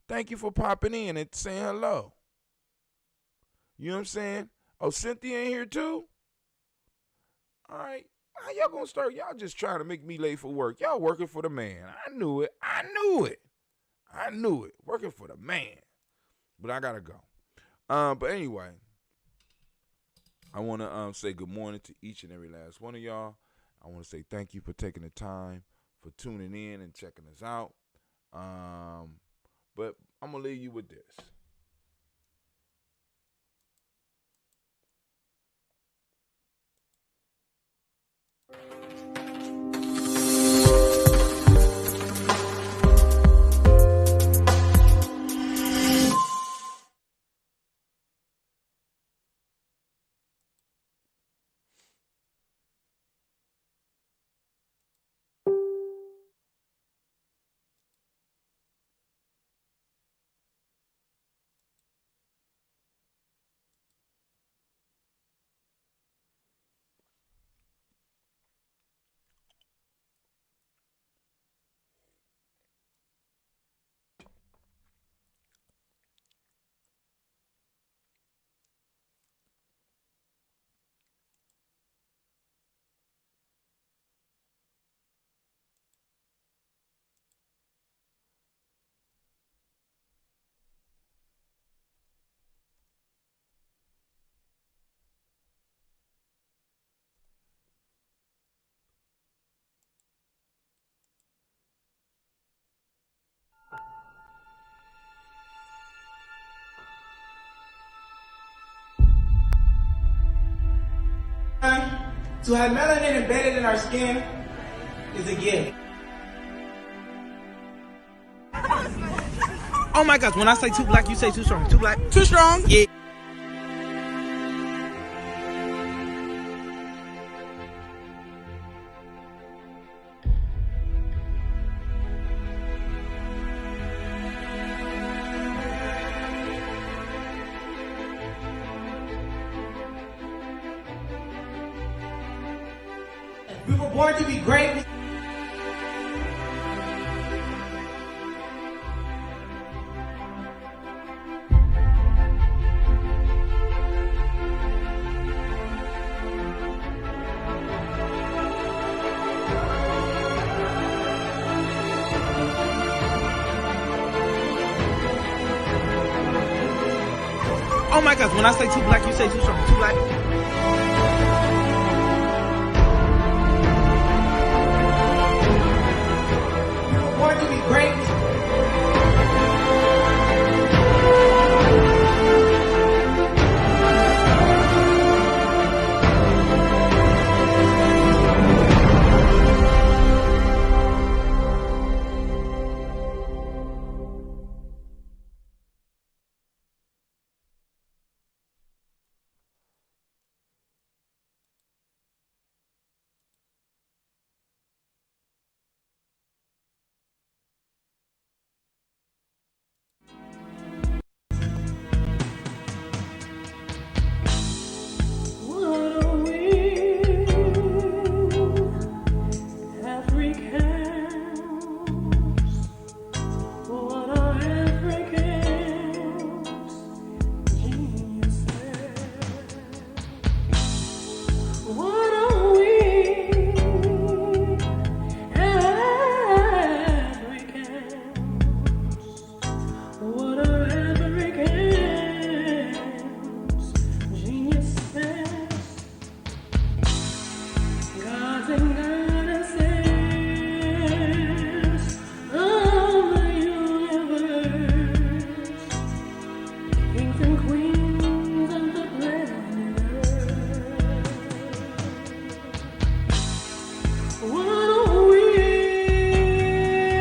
Thank you for popping in and saying hello. You know what I'm saying? Oh, Cynthia in here too? All right. How y'all gonna start? Y'all just trying to make me late for work. Y'all working for the man. I knew it. Working for the man. But I gotta go. But anyway, I want to say good morning to each and every last one of y'all. I want to say thank you for taking the time for tuning in and checking us out. But I'm gonna leave you with this. To have melanin embedded in our skin is a gift. Oh my gosh, when I say too black, you say too strong. Too black? Too strong? Yeah. We were born to be great. Oh my gosh, when I say too black, you say too strong. Too black? We were born to be great. What are we, Africans? What are Africans? Geniuses. What are we, Africans? What are Africans? Geniuses. Gods and goddesses of the universe, kings and queens of the planet Earth. What are we,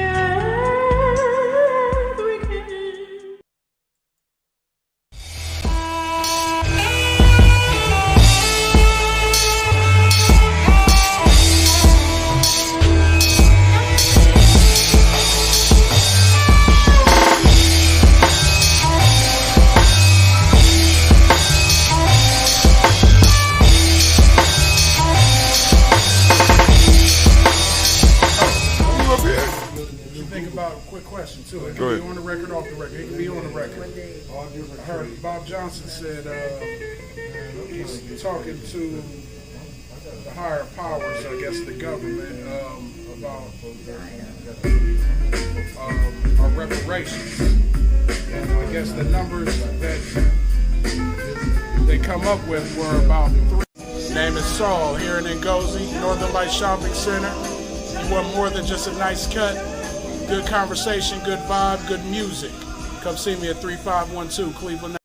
Africans? Think about a quick question too. It Go can ahead. be on the record, off the record. It can be on the record. I heard Bob Johnson said he's talking to the higher powers, I guess the government, about our reparations. And I guess the numbers that they come up with were about 3. Name is Saul here in Ngozi, Northern Light Shopping Center. You want more than just a nice cut? Good conversation, good vibe, good music. Come see me at 3512 Cleveland.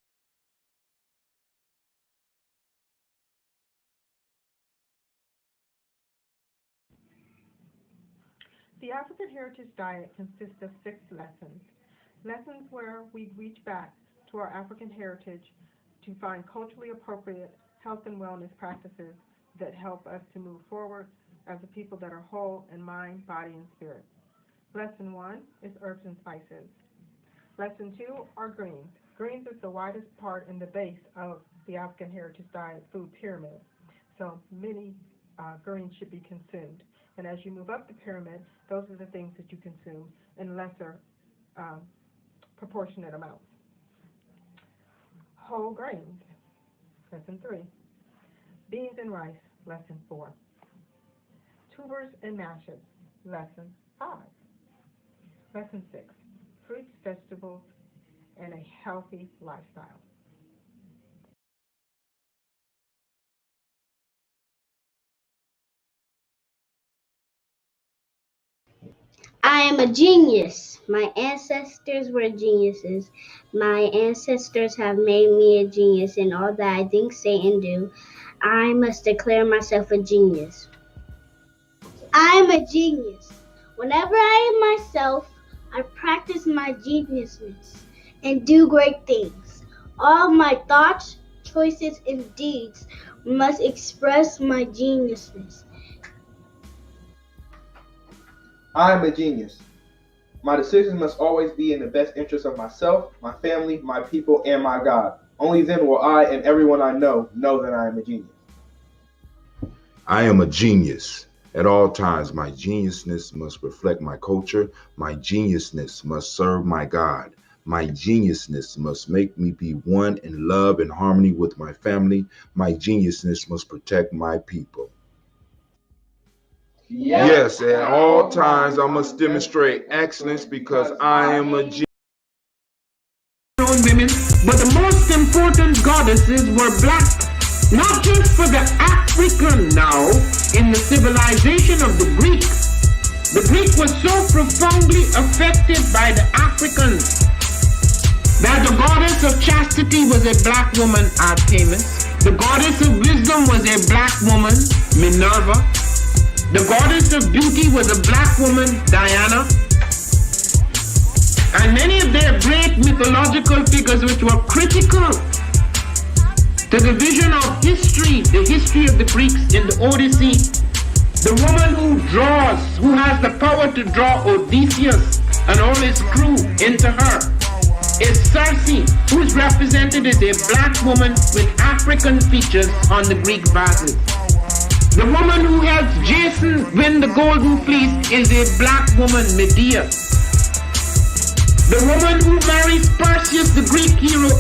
The African Heritage Diet consists of 6 lessons. Lessons where we reach back to our African heritage to find culturally appropriate health and wellness practices that help us to move forward as a people that are whole in mind, body, and spirit. Lesson 1 is herbs and spices. Lesson 2 are greens. Greens is the widest part in the base of the African Heritage Diet food pyramid. So many greens should be consumed. And as you move up the pyramid, those are the things that you consume in lesser proportionate amounts. Whole grains, lesson 3. Beans and rice, lesson 4. Tubers and mashes, lesson 5. Lesson 6. Fruits, vegetables, and a healthy lifestyle. I am a genius. My ancestors were geniuses. My ancestors have made me a genius in all that I think, say, and do. I must declare myself a genius. I'm a genius. Whenever I am myself, I practice my geniusness and do great things. All my thoughts, choices, and deeds must express my geniusness. I am a genius. My decisions must always be in the best interest of myself, my family, my people, and my God. Only then will I and everyone I know that I am a genius. I am a genius. At all times, my geniusness must reflect my culture. My geniusness must serve my God. My geniusness must make me be one in love and harmony with my family. My geniusness must protect my people. Yes, at all times I must demonstrate excellence because I am a genius. Women, but the most important goddesses were black, not just for the African now, in the civilization of the Greeks. The Greek was so profoundly affected by the Africans that the goddess of chastity was a black woman, Artemis. The goddess of wisdom was a black woman, Minerva. The goddess of beauty was a black woman, Diana. And many of their great mythological figures which were critical to the vision of history, the history of the Greeks in the Odyssey. The woman who draws, who has the power to draw Odysseus and all his crew into her, is Circe, who is represented as a black woman with African features on the Greek vases. The woman who helps Jason win the golden fleece is a black woman, Medea. The woman who marries Perseus, the Greek hero,